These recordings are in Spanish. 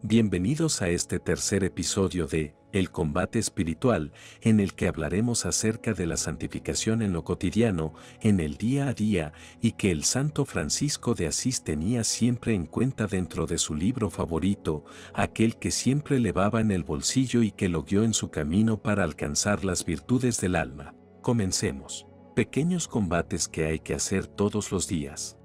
Bienvenidos a este tercer episodio de El combate espiritual, en el que hablaremos acerca de la santificación en lo cotidiano, en el día a día, y que el Santo Francisco de Asís tenía siempre en cuenta dentro de su libro favorito, aquel que siempre llevaba en el bolsillo y que lo guió en su camino para alcanzar las virtudes del alma. Comencemos. Pequeños combates que hay que hacer todos los días.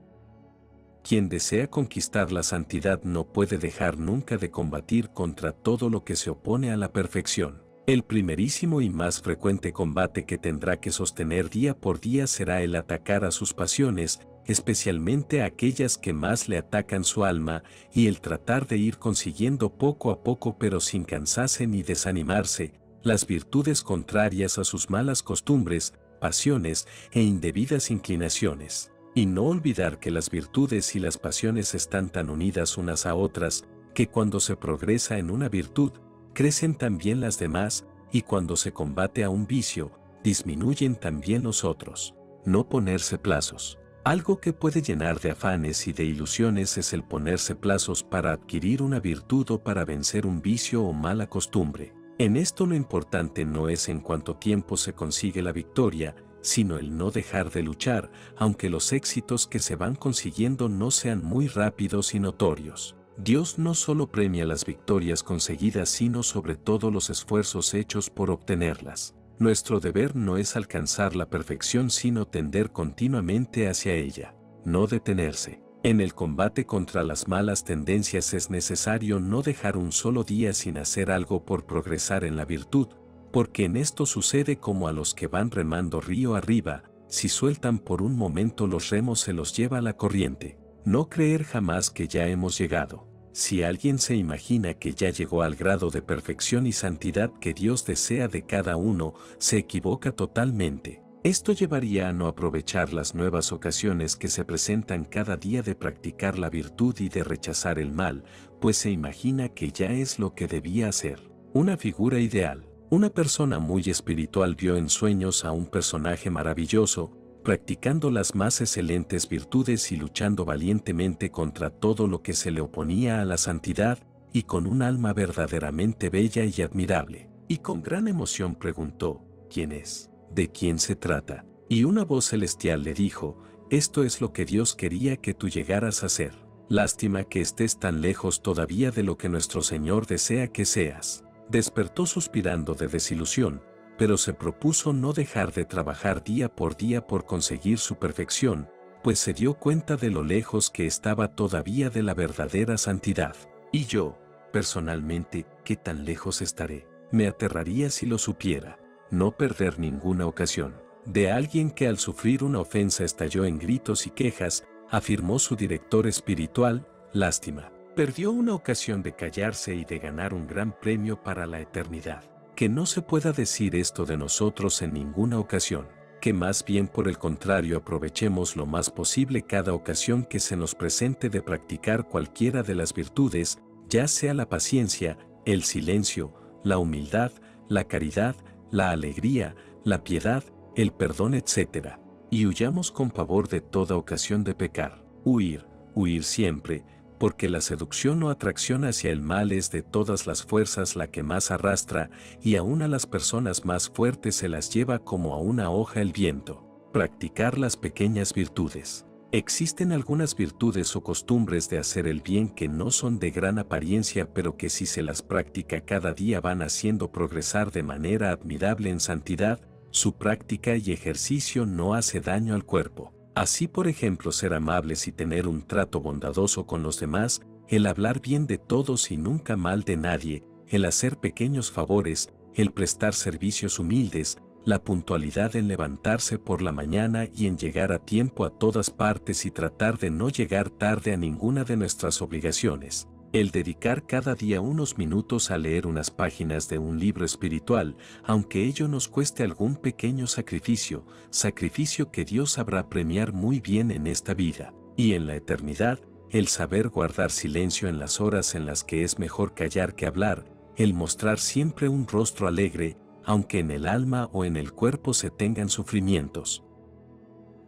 Quien desea conquistar la santidad no puede dejar nunca de combatir contra todo lo que se opone a la perfección. El primerísimo y más frecuente combate que tendrá que sostener día por día será el atacar a sus pasiones, especialmente a aquellas que más le atacan su alma, y el tratar de ir consiguiendo poco a poco pero sin cansarse ni desanimarse, las virtudes contrarias a sus malas costumbres, pasiones e indebidas inclinaciones. Y no olvidar que las virtudes y las pasiones están tan unidas unas a otras, que cuando se progresa en una virtud, crecen también las demás, y cuando se combate a un vicio, disminuyen también los otros. No ponerse plazos. Algo que puede llenar de afanes y de ilusiones es el ponerse plazos para adquirir una virtud o para vencer un vicio o mala costumbre. En esto lo importante no es en cuánto tiempo se consigue la victoria, sino el no dejar de luchar, aunque los éxitos que se van consiguiendo no sean muy rápidos y notorios. Dios no solo premia las victorias conseguidas, sino sobre todo los esfuerzos hechos por obtenerlas. Nuestro deber no es alcanzar la perfección, sino tender continuamente hacia ella, no detenerse. En el combate contra las malas tendencias es necesario no dejar un solo día sin hacer algo por progresar en la virtud, porque en esto sucede como a los que van remando río arriba, si sueltan por un momento los remos se los lleva la corriente. No creer jamás que ya hemos llegado. Si alguien se imagina que ya llegó al grado de perfección y santidad que Dios desea de cada uno, se equivoca totalmente. Esto llevaría a no aprovechar las nuevas ocasiones que se presentan cada día de practicar la virtud y de rechazar el mal, pues se imagina que ya es lo que debía hacer. Una figura ideal. Una persona muy espiritual vio en sueños a un personaje maravilloso, practicando las más excelentes virtudes y luchando valientemente contra todo lo que se le oponía a la santidad, y con un alma verdaderamente bella y admirable. Y con gran emoción preguntó, ¿quién es? ¿De quién se trata? Y una voz celestial le dijo, esto es lo que Dios quería que tú llegaras a ser. Lástima que estés tan lejos todavía de lo que nuestro Señor desea que seas. Despertó suspirando de desilusión, pero se propuso no dejar de trabajar día por conseguir su perfección, pues se dio cuenta de lo lejos que estaba todavía de la verdadera santidad. Y yo, personalmente, ¿qué tan lejos estaré? Me aterraría si lo supiera. No perder ninguna ocasión. De alguien que al sufrir una ofensa estalló en gritos y quejas, afirmó su director espiritual, lástima. Perdió una ocasión de callarse y de ganar un gran premio para la eternidad. Que no se pueda decir esto de nosotros en ninguna ocasión. Que más bien por el contrario aprovechemos lo más posible cada ocasión que se nos presente de practicar cualquiera de las virtudes, ya sea la paciencia, el silencio, la humildad, la caridad, la alegría, la piedad, el perdón, etc. Y huyamos con pavor de toda ocasión de pecar. Huir siempre, porque la seducción o atracción hacia el mal es de todas las fuerzas la que más arrastra, y aún a las personas más fuertes se las lleva como a una hoja el viento. Practicar las pequeñas virtudes. Existen algunas virtudes o costumbres de hacer el bien que no son de gran apariencia, pero que si se las practica cada día van haciendo progresar de manera admirable en santidad. Su práctica y ejercicio no hace daño al cuerpo. Así, por ejemplo, ser amables y tener un trato bondadoso con los demás, el hablar bien de todos y nunca mal de nadie, el hacer pequeños favores, el prestar servicios humildes, la puntualidad en levantarse por la mañana y en llegar a tiempo a todas partes y tratar de no llegar tarde a ninguna de nuestras obligaciones. El dedicar cada día unos minutos a leer unas páginas de un libro espiritual, aunque ello nos cueste algún pequeño sacrificio que Dios sabrá premiar muy bien en esta vida. Y en la eternidad, el saber guardar silencio en las horas en las que es mejor callar que hablar, el mostrar siempre un rostro alegre, aunque en el alma o en el cuerpo se tengan sufrimientos.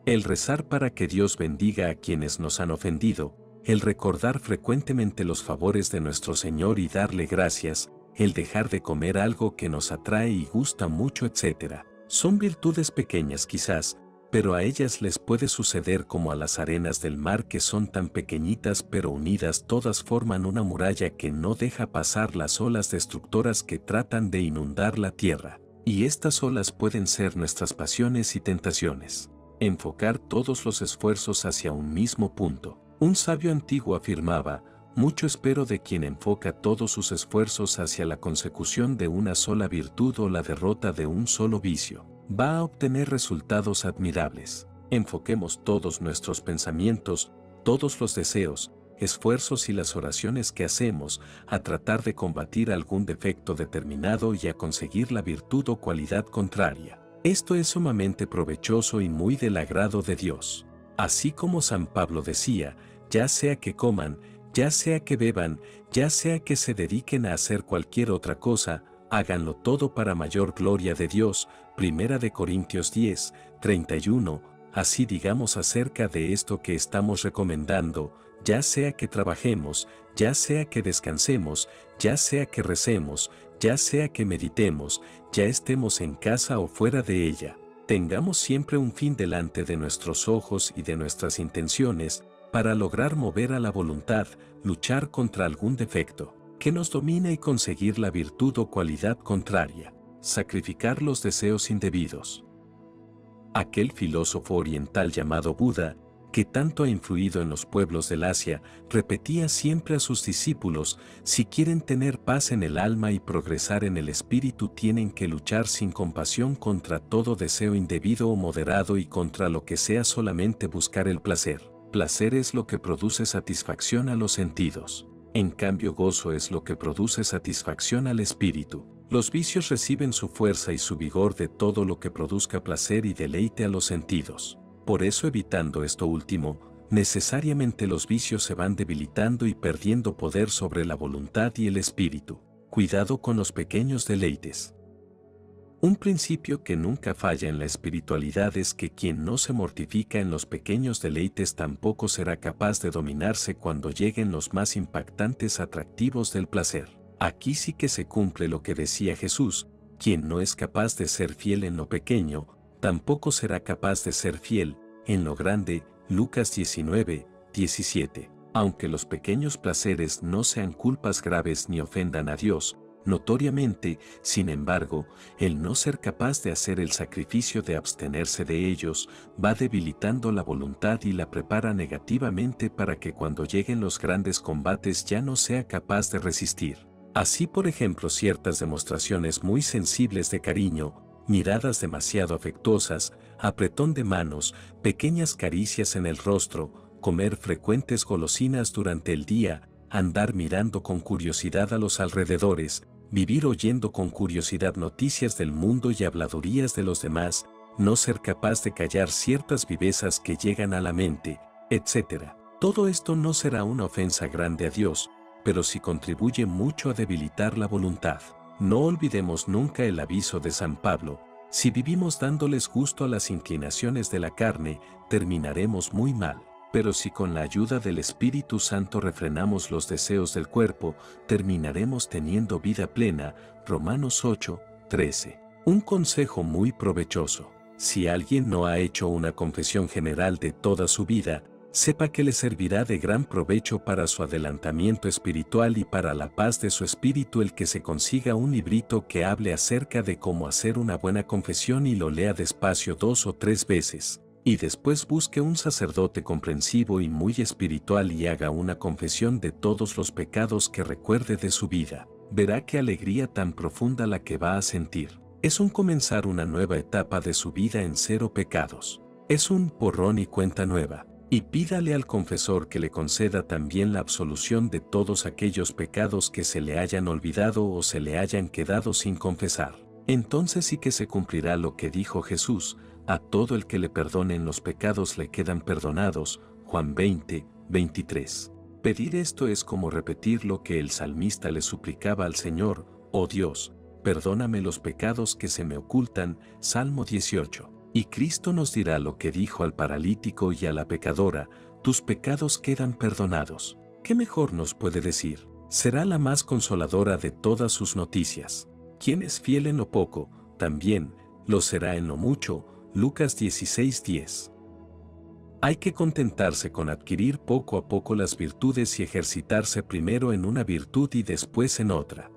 El rezar para que Dios bendiga a quienes nos han ofendido, el recordar frecuentemente los favores de nuestro Señor y darle gracias, el dejar de comer algo que nos atrae y gusta mucho, etc. Son virtudes pequeñas quizás, pero a ellas les puede suceder como a las arenas del mar que son tan pequeñitas pero unidas todas forman una muralla que no deja pasar las olas destructoras que tratan de inundar la tierra. Y estas olas pueden ser nuestras pasiones y tentaciones. Enfocar todos los esfuerzos hacia un mismo punto. Un sabio antiguo afirmaba, mucho espero de quien enfoca todos sus esfuerzos hacia la consecución de una sola virtud o la derrota de un solo vicio. Va a obtener resultados admirables. Enfoquemos todos nuestros pensamientos, todos los deseos, esfuerzos y las oraciones que hacemos a tratar de combatir algún defecto determinado y a conseguir la virtud o cualidad contraria. Esto es sumamente provechoso y muy del agrado de Dios. Así como San Pablo decía, ya sea que coman, ya sea que beban, ya sea que se dediquen a hacer cualquier otra cosa, háganlo todo para mayor gloria de Dios. 1 Corintios 10, 31. Así digamos acerca de esto que estamos recomendando, ya sea que trabajemos, ya sea que descansemos, ya sea que recemos, ya sea que meditemos, ya estemos en casa o fuera de ella. Tengamos siempre un fin delante de nuestros ojos y de nuestras intenciones, para lograr mover a la voluntad, luchar contra algún defecto que nos domina y conseguir la virtud o cualidad contraria, sacrificar los deseos indebidos. Aquel filósofo oriental llamado Buda, que tanto ha influido en los pueblos del Asia, repetía siempre a sus discípulos, si quieren tener paz en el alma y progresar en el espíritu tienen que luchar sin compasión contra todo deseo indebido o moderado y contra lo que sea solamente buscar el placer. Placer es lo que produce satisfacción a los sentidos. En cambio, gozo es lo que produce satisfacción al espíritu. Los vicios reciben su fuerza y su vigor de todo lo que produzca placer y deleite a los sentidos. Por eso, evitando esto último, necesariamente los vicios se van debilitando y perdiendo poder sobre la voluntad y el espíritu. Cuidado con los pequeños deleites. Un principio que nunca falla en la espiritualidad es que quien no se mortifica en los pequeños deleites tampoco será capaz de dominarse cuando lleguen los más impactantes atractivos del placer. Aquí sí que se cumple lo que decía Jesús, quien no es capaz de ser fiel en lo pequeño, tampoco será capaz de ser fiel en lo grande. Lucas 19, 17. Aunque los pequeños placeres no sean culpas graves ni ofendan a Dios, notoriamente, sin embargo, el no ser capaz de hacer el sacrificio de abstenerse de ellos va debilitando la voluntad y la prepara negativamente para que cuando lleguen los grandes combates ya no sea capaz de resistir. Así, por ejemplo, ciertas demostraciones muy sensibles de cariño, miradas demasiado afectuosas, apretón de manos, pequeñas caricias en el rostro, comer frecuentes golosinas durante el día, andar mirando con curiosidad a los alrededores, vivir oyendo con curiosidad noticias del mundo y habladurías de los demás, no ser capaz de callar ciertas vivezas que llegan a la mente, etc. Todo esto no será una ofensa grande a Dios, pero sí contribuye mucho a debilitar la voluntad. No olvidemos nunca el aviso de San Pablo: si vivimos dándoles gusto a las inclinaciones de la carne, terminaremos muy mal. Pero si con la ayuda del Espíritu Santo refrenamos los deseos del cuerpo, terminaremos teniendo vida plena. Romanos 8, 13. Un consejo muy provechoso. Si alguien no ha hecho una confesión general de toda su vida, sepa que le servirá de gran provecho para su adelantamiento espiritual y para la paz de su espíritu el que se consiga un librito que hable acerca de cómo hacer una buena confesión y lo lea despacio 2 o 3 veces. Y después busque un sacerdote comprensivo y muy espiritual y haga una confesión de todos los pecados que recuerde de su vida. Verá qué alegría tan profunda la que va a sentir. Es un comenzar una nueva etapa de su vida en 0 pecados. Es un borrón y cuenta nueva. Y pídale al confesor que le conceda también la absolución de todos aquellos pecados que se le hayan olvidado o se le hayan quedado sin confesar. Entonces sí que se cumplirá lo que dijo Jesús: a todo el que le perdonen los pecados le quedan perdonados. Juan 20, 23. Pedir esto es como repetir lo que el salmista le suplicaba al Señor: oh Dios, perdóname los pecados que se me ocultan. Salmo 18. Y Cristo nos dirá lo que dijo al paralítico y a la pecadora: tus pecados quedan perdonados. ¿Qué mejor nos puede decir? Será la más consoladora de todas sus noticias. Quien es fiel en lo poco, también lo será en lo mucho. Lucas 16:10. Hay que contentarse con adquirir poco a poco las virtudes y ejercitarse primero en una virtud y después en otra.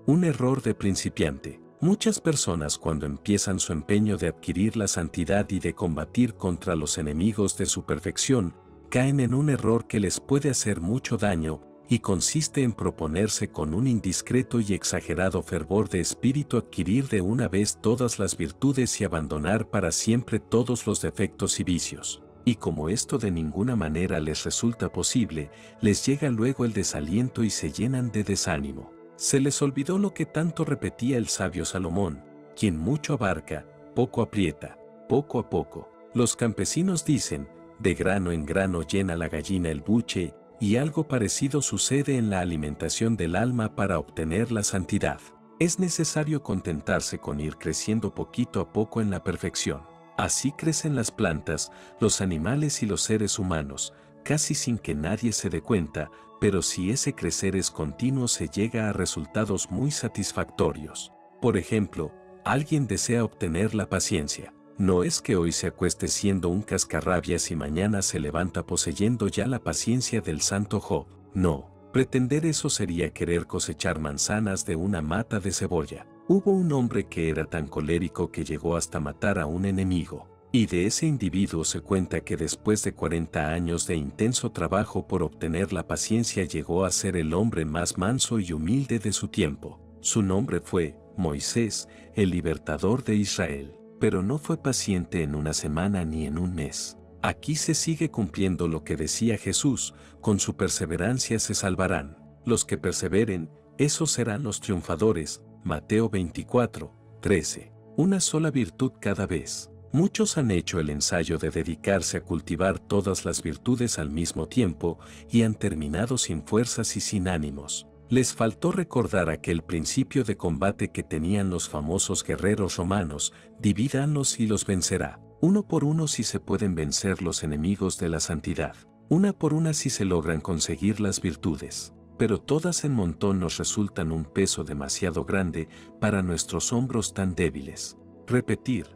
Un error de principiante. Muchas personas cuando empiezan su empeño de adquirir la santidad y de combatir contra los enemigos de su perfección, caen en un error que les puede hacer mucho daño, y consiste en proponerse con un indiscreto y exagerado fervor de espíritu adquirir de una vez todas las virtudes y abandonar para siempre todos los defectos y vicios. Y como esto de ninguna manera les resulta posible, les llega luego el desaliento y se llenan de desánimo. Se les olvidó lo que tanto repetía el sabio Salomón: quien mucho abarca, poco aprieta. Poco a poco, los campesinos dicen, de grano en grano llena la gallina el buche, y algo parecido sucede en la alimentación del alma para obtener la santidad. Es necesario contentarse con ir creciendo poquito a poco en la perfección. Así crecen las plantas, los animales y los seres humanos, casi sin que nadie se dé cuenta, pero si ese crecer es continuo se llega a resultados muy satisfactorios. Por ejemplo, alguien desea obtener la paciencia. No es que hoy se acueste siendo un cascarrabias y mañana se levanta poseyendo ya la paciencia del santo Job. No, pretender eso sería querer cosechar manzanas de una mata de cebolla. Hubo un hombre que era tan colérico que llegó hasta matar a un enemigo. Y de ese individuo se cuenta que después de 40 años de intenso trabajo por obtener la paciencia llegó a ser el hombre más manso y humilde de su tiempo. Su nombre fue Moisés, el libertador de Israel. Pero no fue paciente en una semana ni en un mes. Aquí se sigue cumpliendo lo que decía Jesús: con su perseverancia se salvarán. Los que perseveren, esos serán los triunfadores. Mateo 24:13. Una sola virtud cada vez. Muchos han hecho el ensayo de dedicarse a cultivar todas las virtudes al mismo tiempo y han terminado sin fuerzas y sin ánimos. Les faltó recordar aquel principio de combate que tenían los famosos guerreros romanos: divídanlos y los vencerá. Uno por uno si se pueden vencer los enemigos de la santidad. Una por una si se logran conseguir las virtudes. Pero todas en montón nos resultan un peso demasiado grande para nuestros hombros tan débiles. Repetir,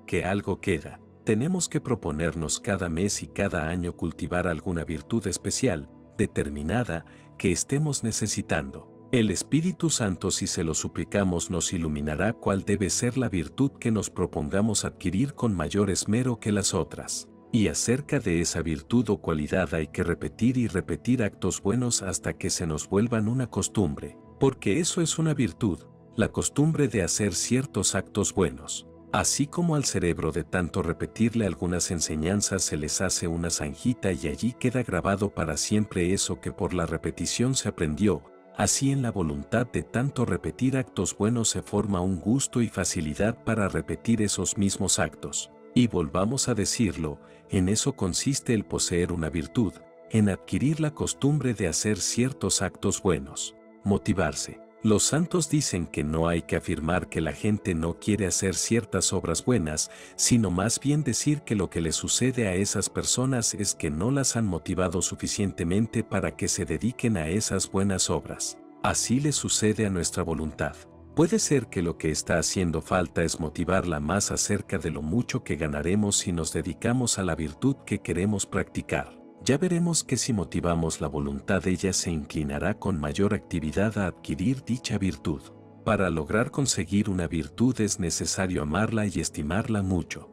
que algo queda. Tenemos que proponernos cada mes y cada año cultivar alguna virtud especial, determinada, que estemos necesitando. El Espíritu Santo, si se lo suplicamos, nos iluminará cuál debe ser la virtud que nos propongamos adquirir con mayor esmero que las otras. Y acerca de esa virtud o cualidad hay que repetir y repetir actos buenos hasta que se nos vuelvan una costumbre, porque eso es una virtud, la costumbre de hacer ciertos actos buenos. Así como al cerebro de tanto repetirle algunas enseñanzas se les hace una zanjita y allí queda grabado para siempre eso que por la repetición se aprendió, así en la voluntad de tanto repetir actos buenos se forma un gusto y facilidad para repetir esos mismos actos. Y volvamos a decirlo, en eso consiste el poseer una virtud, en adquirir la costumbre de hacer ciertos actos buenos. Motivarse. Los santos dicen que no hay que afirmar que la gente no quiere hacer ciertas obras buenas, sino más bien decir que lo que le sucede a esas personas es que no las han motivado suficientemente para que se dediquen a esas buenas obras. Así le sucede a nuestra voluntad. Puede ser que lo que está haciendo falta es motivarla más acerca de lo mucho que ganaremos si nos dedicamos a la virtud que queremos practicar. Ya veremos que si motivamos la voluntad ella se inclinará con mayor actividad a adquirir dicha virtud. Para lograr conseguir una virtud es necesario amarla y estimarla mucho.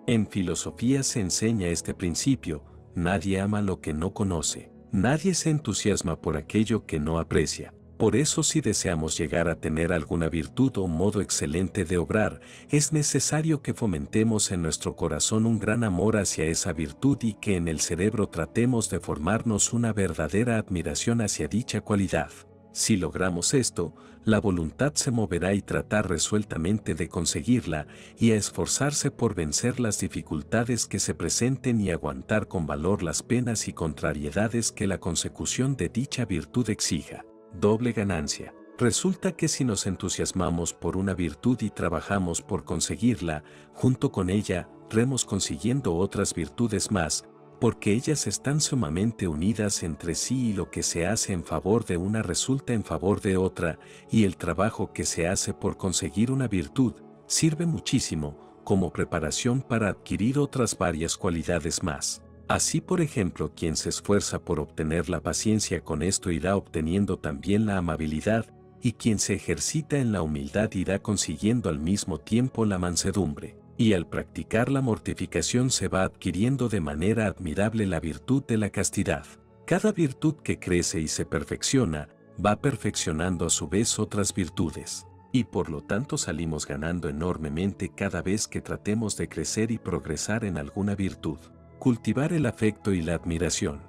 En filosofía se enseña este principio: nadie ama lo que no conoce, nadie se entusiasma por aquello que no aprecia. Por eso, si deseamos llegar a tener alguna virtud o modo excelente de obrar, es necesario que fomentemos en nuestro corazón un gran amor hacia esa virtud y que en el cerebro tratemos de formarnos una verdadera admiración hacia dicha cualidad. Si logramos esto, la voluntad se moverá y tratar resueltamente de conseguirla y a esforzarse por vencer las dificultades que se presenten y aguantar con valor las penas y contrariedades que la consecución de dicha virtud exija. Doble ganancia. Resulta que si nos entusiasmamos por una virtud y trabajamos por conseguirla, junto con ella, encontremos consiguiendo otras virtudes más, porque ellas están sumamente unidas entre sí y lo que se hace en favor de una resulta en favor de otra, y el trabajo que se hace por conseguir una virtud sirve muchísimo como preparación para adquirir otras varias cualidades más. Así, por ejemplo, quien se esfuerza por obtener la paciencia con esto irá obteniendo también la amabilidad, y quien se ejercita en la humildad irá consiguiendo al mismo tiempo la mansedumbre. Y al practicar la mortificación se va adquiriendo de manera admirable la virtud de la castidad. Cada virtud que crece y se perfecciona, va perfeccionando a su vez otras virtudes. Y por lo tanto salimos ganando enormemente cada vez que tratemos de crecer y progresar en alguna virtud. Cultivar el afecto y la admiración.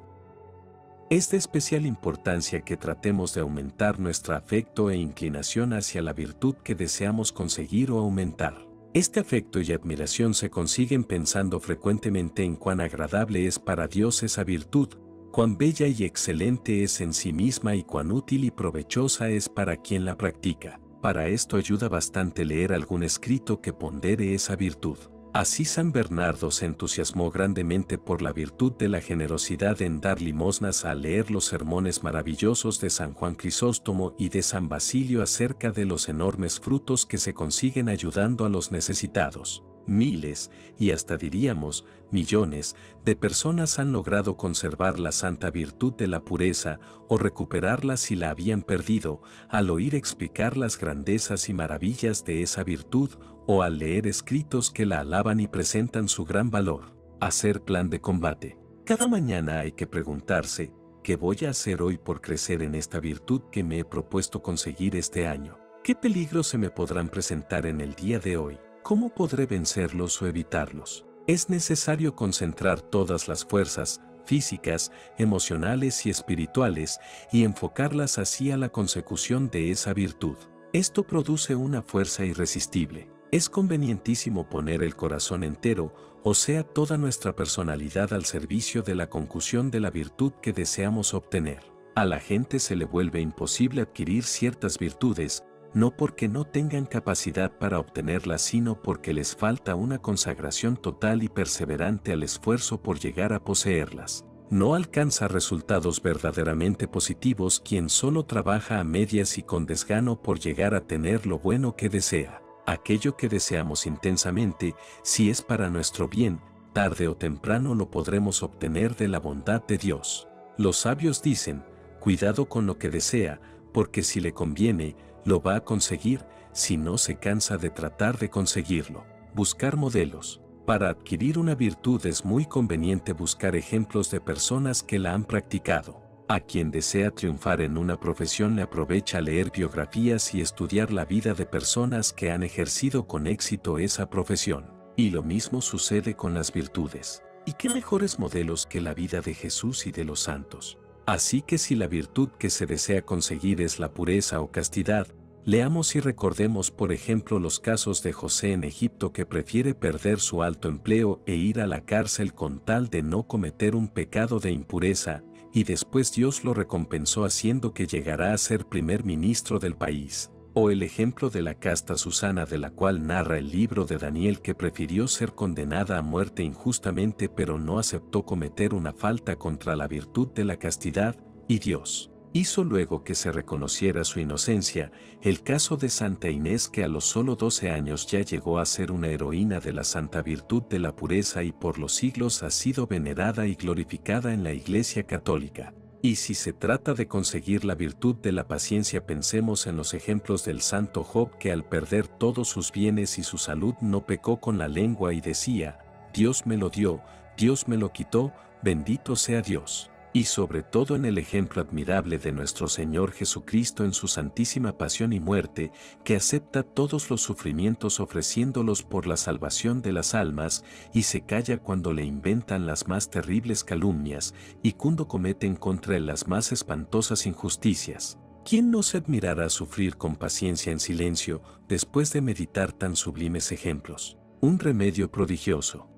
Es de especial importancia que tratemos de aumentar nuestro afecto e inclinación hacia la virtud que deseamos conseguir o aumentar. Este afecto y admiración se consiguen pensando frecuentemente en cuán agradable es para Dios esa virtud, cuán bella y excelente es en sí misma y cuán útil y provechosa es para quien la practica. Para esto ayuda bastante leer algún escrito que pondere esa virtud. Así San Bernardo se entusiasmó grandemente por la virtud de la generosidad en dar limosnas al leer los sermones maravillosos de San Juan Crisóstomo y de San Basilio acerca de los enormes frutos que se consiguen ayudando a los necesitados. Miles, y hasta diríamos, millones, de personas han logrado conservar la santa virtud de la pureza o recuperarla si la habían perdido, al oír explicar las grandezas y maravillas de esa virtud o al leer escritos que la alaban y presentan su gran valor. Hacer plan de combate. Cada mañana hay que preguntarse, ¿qué voy a hacer hoy por crecer en esta virtud que me he propuesto conseguir este año? ¿Qué peligros se me podrán presentar en el día de hoy? ¿Cómo podré vencerlos o evitarlos? Es necesario concentrar todas las fuerzas, físicas, emocionales y espirituales, y enfocarlas hacia la consecución de esa virtud. Esto produce una fuerza irresistible. Es convenientísimo poner el corazón entero, o sea, toda nuestra personalidad al servicio de la concusión de la virtud que deseamos obtener. A la gente se le vuelve imposible adquirir ciertas virtudes, no porque no tengan capacidad para obtenerlas, sino porque les falta una consagración total y perseverante al esfuerzo por llegar a poseerlas. No alcanza resultados verdaderamente positivos quien solo trabaja a medias y con desgano por llegar a tener lo bueno que desea. Aquello que deseamos intensamente, si es para nuestro bien, tarde o temprano lo podremos obtener de la bondad de Dios. Los sabios dicen, cuidado con lo que desea, porque si le conviene, lo va a conseguir, si no se cansa de tratar de conseguirlo. Buscar modelos. Para adquirir una virtud es muy conveniente buscar ejemplos de personas que la han practicado. A quien desea triunfar en una profesión le aprovecha leer biografías y estudiar la vida de personas que han ejercido con éxito esa profesión. Y lo mismo sucede con las virtudes. ¿Y qué mejores modelos que la vida de Jesús y de los santos? Así que si la virtud que se desea conseguir es la pureza o castidad, leamos y recordemos por ejemplo los casos de José en Egipto que prefiere perder su alto empleo e ir a la cárcel con tal de no cometer un pecado de impureza, y después Dios lo recompensó haciendo que llegara a ser primer ministro del país. O el ejemplo de la casta Susana, de la cual narra el libro de Daniel, que prefirió ser condenada a muerte injustamente pero no aceptó cometer una falta contra la virtud de la castidad, y Dios hizo luego que se reconociera su inocencia. El caso de Santa Inés, que a los solo 12 años ya llegó a ser una heroína de la santa virtud de la pureza y por los siglos ha sido venerada y glorificada en la Iglesia Católica. Y si se trata de conseguir la virtud de la paciencia, pensemos en los ejemplos del santo Job, que al perder todos sus bienes y su salud no pecó con la lengua y decía, Dios me lo dio, Dios me lo quitó, bendito sea Dios. Y sobre todo en el ejemplo admirable de nuestro Señor Jesucristo en su santísima pasión y muerte, que acepta todos los sufrimientos ofreciéndolos por la salvación de las almas, y se calla cuando le inventan las más terribles calumnias, y cuando cometen contra él las más espantosas injusticias. ¿Quién no se admirará sufrir con paciencia en silencio, después de meditar tan sublimes ejemplos? Un remedio prodigioso.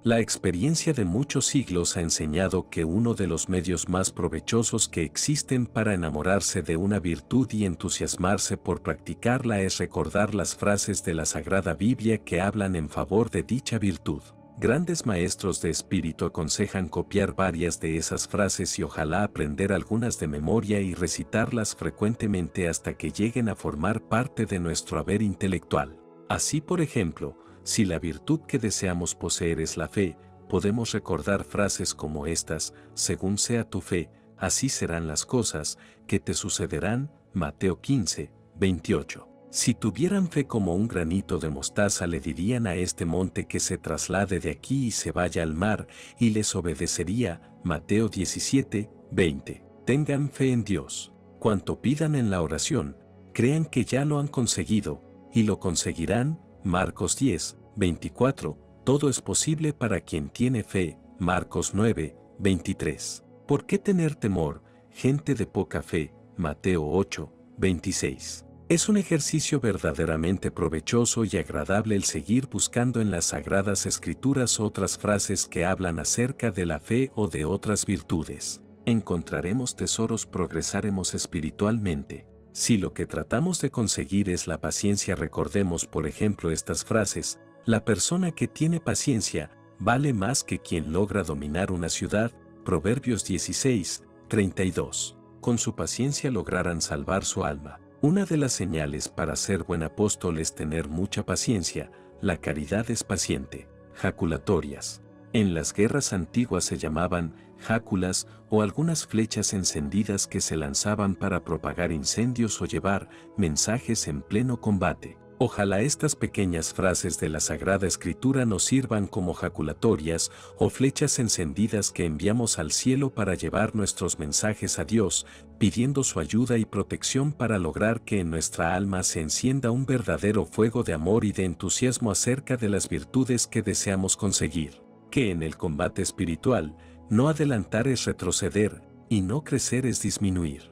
La experiencia de muchos siglos ha enseñado que uno de los medios más provechosos que existen para enamorarse de una virtud y entusiasmarse por practicarla es recordar las frases de la Sagrada Biblia que hablan en favor de dicha virtud. Grandes maestros de espíritu aconsejan copiar varias de esas frases y ojalá aprender algunas de memoria y recitarlas frecuentemente hasta que lleguen a formar parte de nuestro haber intelectual. Así, por ejemplo, si la virtud que deseamos poseer es la fe, podemos recordar frases como estas: según sea tu fe, así serán las cosas que te sucederán, Mateo 15, 28. Si tuvieran fe como un granito de mostaza, le dirían a este monte que se traslade de aquí y se vaya al mar, y les obedecería, Mateo 17, 20. Tengan fe en Dios. Cuanto pidan en la oración, crean que ya lo han conseguido, y lo conseguirán, Marcos 10, 24. Todo es posible para quien tiene fe, Marcos 9, 23. ¿Por qué tener temor, gente de poca fe? Mateo 8, 26. Es un ejercicio verdaderamente provechoso y agradable el seguir buscando en las Sagradas Escrituras otras frases que hablan acerca de la fe o de otras virtudes. Encontraremos tesoros, progresaremos espiritualmente. Si lo que tratamos de conseguir es la paciencia, recordemos por ejemplo estas frases: la persona que tiene paciencia vale más que quien logra dominar una ciudad, Proverbios 16, 32. Con su paciencia lograrán salvar su alma. Una de las señales para ser buen apóstol es tener mucha paciencia. La caridad es paciente. Jaculatorias. En las guerras antiguas se llamaban jáculas o algunas flechas encendidas que se lanzaban para propagar incendios o llevar mensajes en pleno combate. Ojalá estas pequeñas frases de la Sagrada Escritura nos sirvan como jaculatorias o flechas encendidas que enviamos al cielo para llevar nuestros mensajes a Dios, pidiendo su ayuda y protección para lograr que en nuestra alma se encienda un verdadero fuego de amor y de entusiasmo acerca de las virtudes que deseamos conseguir. Que en el combate espiritual, no adelantar es retroceder, y no crecer es disminuir.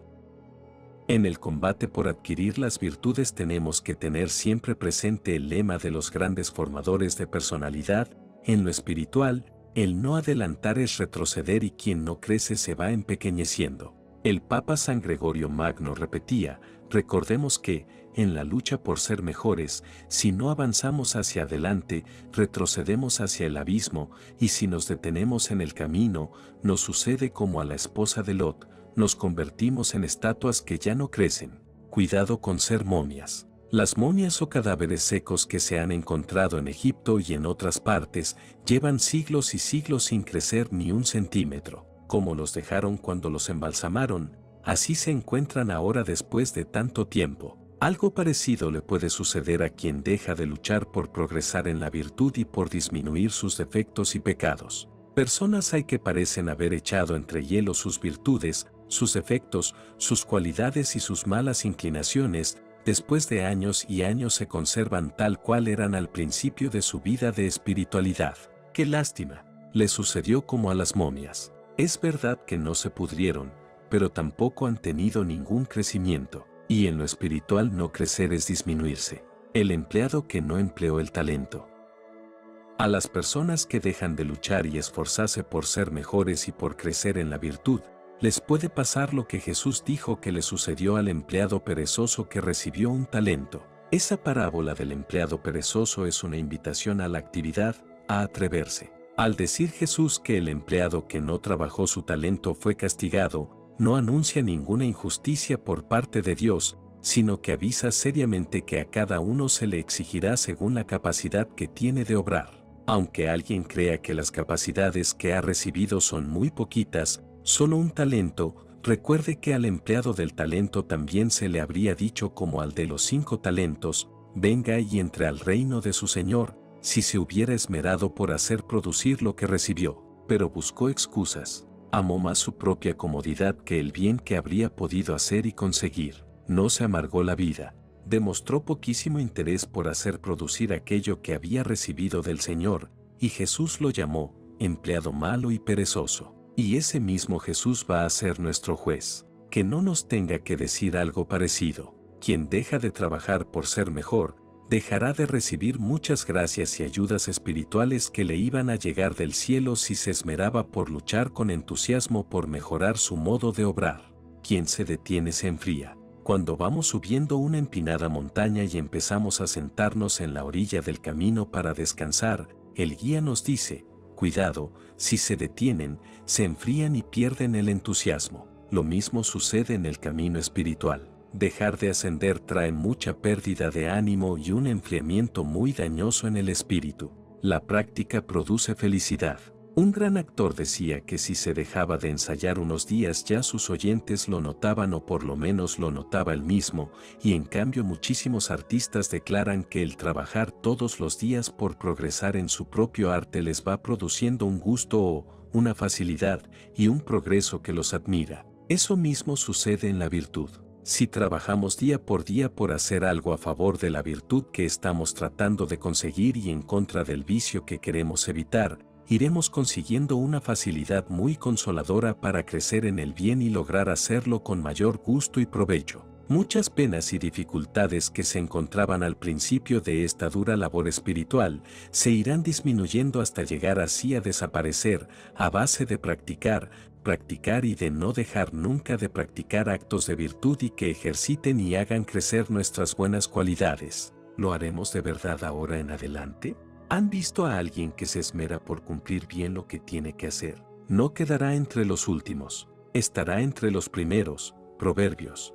En el combate por adquirir las virtudes tenemos que tener siempre presente el lema de los grandes formadores de personalidad: en lo espiritual, el no adelantar es retroceder y quien no crece se va empequeñeciendo. El Papa San Gregorio Magno repetía: recordemos que, en la lucha por ser mejores, si no avanzamos hacia adelante, retrocedemos hacia el abismo, y si nos detenemos en el camino, nos sucede como a la esposa de Lot, nos convertimos en estatuas que ya no crecen. Cuidado con ser momias. Las momias o cadáveres secos que se han encontrado en Egipto y en otras partes llevan siglos y siglos sin crecer ni un centímetro. Como los dejaron cuando los embalsamaron, así se encuentran ahora después de tanto tiempo. Algo parecido le puede suceder a quien deja de luchar por progresar en la virtud y por disminuir sus defectos y pecados. Personas hay que parecen haber echado entre hielo sus virtudes, sus defectos, sus cualidades y sus malas inclinaciones. Después de años y años se conservan tal cual eran al principio de su vida de espiritualidad. ¡Qué lástima! Le sucedió como a las momias. Es verdad que no se pudrieron, pero tampoco han tenido ningún crecimiento. Y en lo espiritual no crecer es disminuirse. El empleado que no empleó el talento. A las personas que dejan de luchar y esforzarse por ser mejores y por crecer en la virtud, les puede pasar lo que Jesús dijo que le sucedió al empleado perezoso que recibió un talento. Esa parábola del empleado perezoso es una invitación a la actividad, a atreverse. Al decir Jesús que el empleado que no trabajó su talento fue castigado, no anuncia ninguna injusticia por parte de Dios, sino que avisa seriamente que a cada uno se le exigirá según la capacidad que tiene de obrar. Aunque alguien crea que las capacidades que ha recibido son muy poquitas, solo un talento, recuerde que al empleado del talento también se le habría dicho como al de los 5 talentos: venga y entre al reino de su Señor, si se hubiera esmerado por hacer producir lo que recibió. Pero buscó excusas. Amó más su propia comodidad que el bien que habría podido hacer y conseguir. No se amargó la vida. Demostró poquísimo interés por hacer producir aquello que había recibido del Señor, y Jesús lo llamó empleado malo y perezoso. Y ese mismo Jesús va a ser nuestro juez, que no nos tenga que decir algo parecido. Quien deja de trabajar por ser mejor, dejará de recibir muchas gracias y ayudas espirituales que le iban a llegar del cielo si se esmeraba por luchar con entusiasmo por mejorar su modo de obrar. Quien se detiene se enfría. Cuando vamos subiendo una empinada montaña y empezamos a sentarnos en la orilla del camino para descansar, el guía nos dice, cuidado, si se detienen, se enfrían y pierden el entusiasmo. Lo mismo sucede en el camino espiritual. Dejar de ascender trae mucha pérdida de ánimo y un enfriamiento muy dañoso en el espíritu. La práctica produce felicidad. Un gran actor decía que si se dejaba de ensayar unos días ya sus oyentes lo notaban o por lo menos lo notaba él mismo, y en cambio muchísimos artistas declaran que el trabajar todos los días por progresar en su propio arte les va produciendo un gusto o una facilidad y un progreso que los admira. Eso mismo sucede en la virtud. Si trabajamos día por hacer algo a favor de la virtud que estamos tratando de conseguir y en contra del vicio que queremos evitar, iremos consiguiendo una facilidad muy consoladora para crecer en el bien y lograr hacerlo con mayor gusto y provecho. Muchas penas y dificultades que se encontraban al principio de esta dura labor espiritual se irán disminuyendo hasta llegar así a desaparecer a base de practicar y de no dejar nunca de practicar actos de virtud y que ejerciten y hagan crecer nuestras buenas cualidades. ¿Lo haremos de verdad ahora en adelante? ¿Han visto a alguien que se esmera por cumplir bien lo que tiene que hacer? No quedará entre los últimos, estará entre los primeros. Proverbios.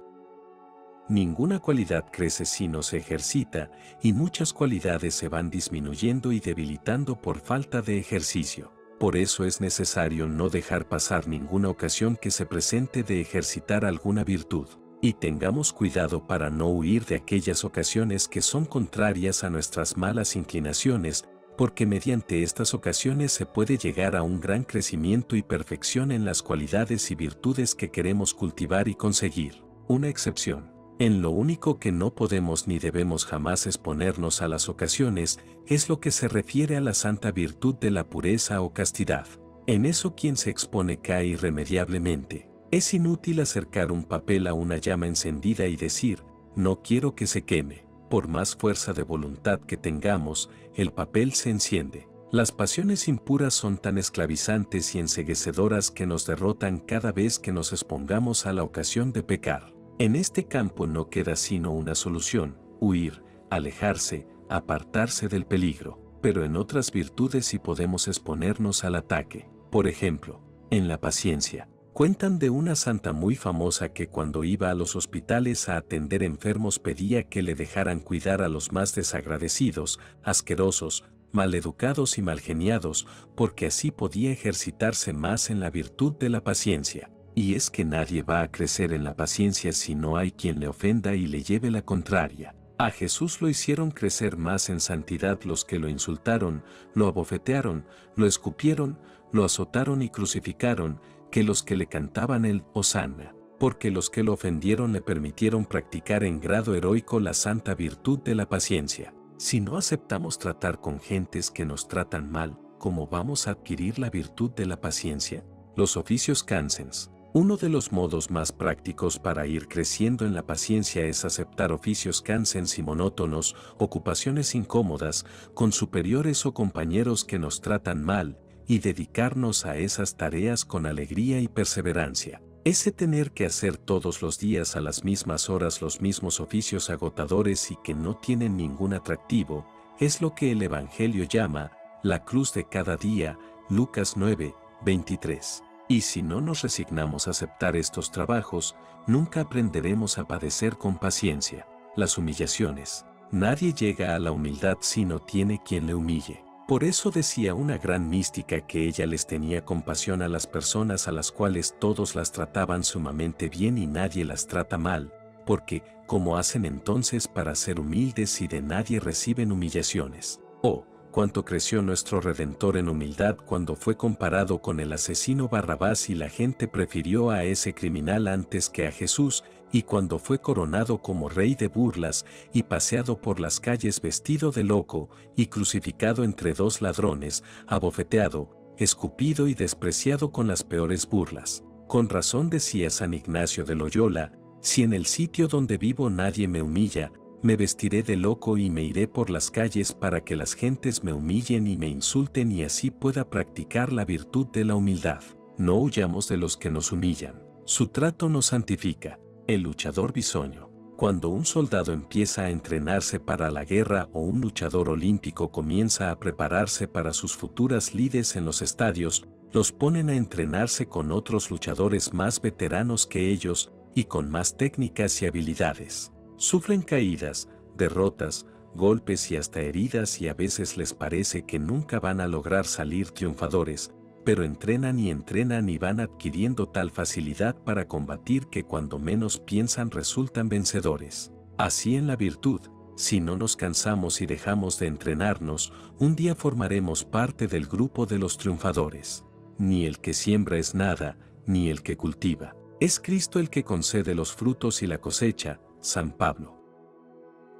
Ninguna cualidad crece si no se ejercita, y muchas cualidades se van disminuyendo y debilitando por falta de ejercicio. Por eso es necesario no dejar pasar ninguna ocasión que se presente de ejercitar alguna virtud. Y tengamos cuidado para no huir de aquellas ocasiones que son contrarias a nuestras malas inclinaciones, porque mediante estas ocasiones se puede llegar a un gran crecimiento y perfección en las cualidades y virtudes que queremos cultivar y conseguir. Una excepción. En lo único que no podemos ni debemos jamás exponernos a las ocasiones es lo que se refiere a la santa virtud de la pureza o castidad. En eso quien se expone cae irremediablemente. Es inútil acercar un papel a una llama encendida y decir, no quiero que se queme. Por más fuerza de voluntad que tengamos, el papel se enciende. Las pasiones impuras son tan esclavizantes y enceguecedoras que nos derrotan cada vez que nos expongamos a la ocasión de pecar. En este campo no queda sino una solución, huir, alejarse, apartarse del peligro. Pero en otras virtudes sí podemos exponernos al ataque. Por ejemplo, en la paciencia. Cuentan de una santa muy famosa que cuando iba a los hospitales a atender enfermos pedía que le dejaran cuidar a los más desagradecidos, asquerosos, maleducados y malgeniados, porque así podía ejercitarse más en la virtud de la paciencia. Y es que nadie va a crecer en la paciencia si no hay quien le ofenda y le lleve la contraria. A Jesús lo hicieron crecer más en santidad los que lo insultaron, lo abofetearon, lo escupieron, lo azotaron y crucificaron, que los que le cantaban el Hosanna, porque los que lo ofendieron le permitieron practicar en grado heroico la santa virtud de la paciencia. Si no aceptamos tratar con gentes que nos tratan mal, ¿cómo vamos a adquirir la virtud de la paciencia? Los oficios cansens. Uno de los modos más prácticos para ir creciendo en la paciencia es aceptar oficios cansens y monótonos, ocupaciones incómodas, con superiores o compañeros que nos tratan mal, y dedicarnos a esas tareas con alegría y perseverancia. Ese tener que hacer todos los días a las mismas horas los mismos oficios agotadores y que no tienen ningún atractivo, es lo que el Evangelio llama la cruz de cada día, Lucas 9, 23. Y si no nos resignamos a aceptar estos trabajos, nunca aprenderemos a padecer con paciencia. Las humillaciones. Nadie llega a la humildad si no tiene quien le humille. Por eso decía una gran mística que ella les tenía compasión a las personas a las cuales todos las trataban sumamente bien y nadie las trata mal, porque, ¿cómo hacen entonces para ser humildes si de nadie reciben humillaciones? Oh, cuánto creció nuestro Redentor en humildad cuando fue comparado con el asesino Barrabás y la gente prefirió a ese criminal antes que a Jesús, y cuando fue coronado como rey de burlas y paseado por las calles vestido de loco y crucificado entre dos ladrones, abofeteado, escupido y despreciado con las peores burlas. Con razón decía San Ignacio de Loyola, si en el sitio donde vivo nadie me humilla, Me vestiré de loco y me iré por las calles para que las gentes me humillen y me insulten y así pueda practicar la virtud de la humildad. No huyamos de los que nos humillan. Su trato nos santifica. El luchador bisoño. Cuando un soldado empieza a entrenarse para la guerra o un luchador olímpico comienza a prepararse para sus futuras lides en los estadios, los ponen a entrenarse con otros luchadores más veteranos que ellos y con más técnicas y habilidades. Sufren caídas, derrotas, golpes y hasta heridas y a veces les parece que nunca van a lograr salir triunfadores, pero entrenan y van adquiriendo tal facilidad para combatir que cuando menos piensan resultan vencedores. Así en la virtud, si no nos cansamos y dejamos de entrenarnos, un día formaremos parte del grupo de los triunfadores. Ni el que siembra es nada, ni el que cultiva. Es Cristo el que concede los frutos y la cosecha, San Pablo.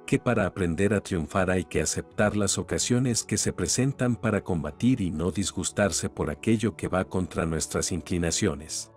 Que para aprender a triunfar hay que aceptar las ocasiones que se presentan para combatir y no disgustarse por aquello que va contra nuestras inclinaciones.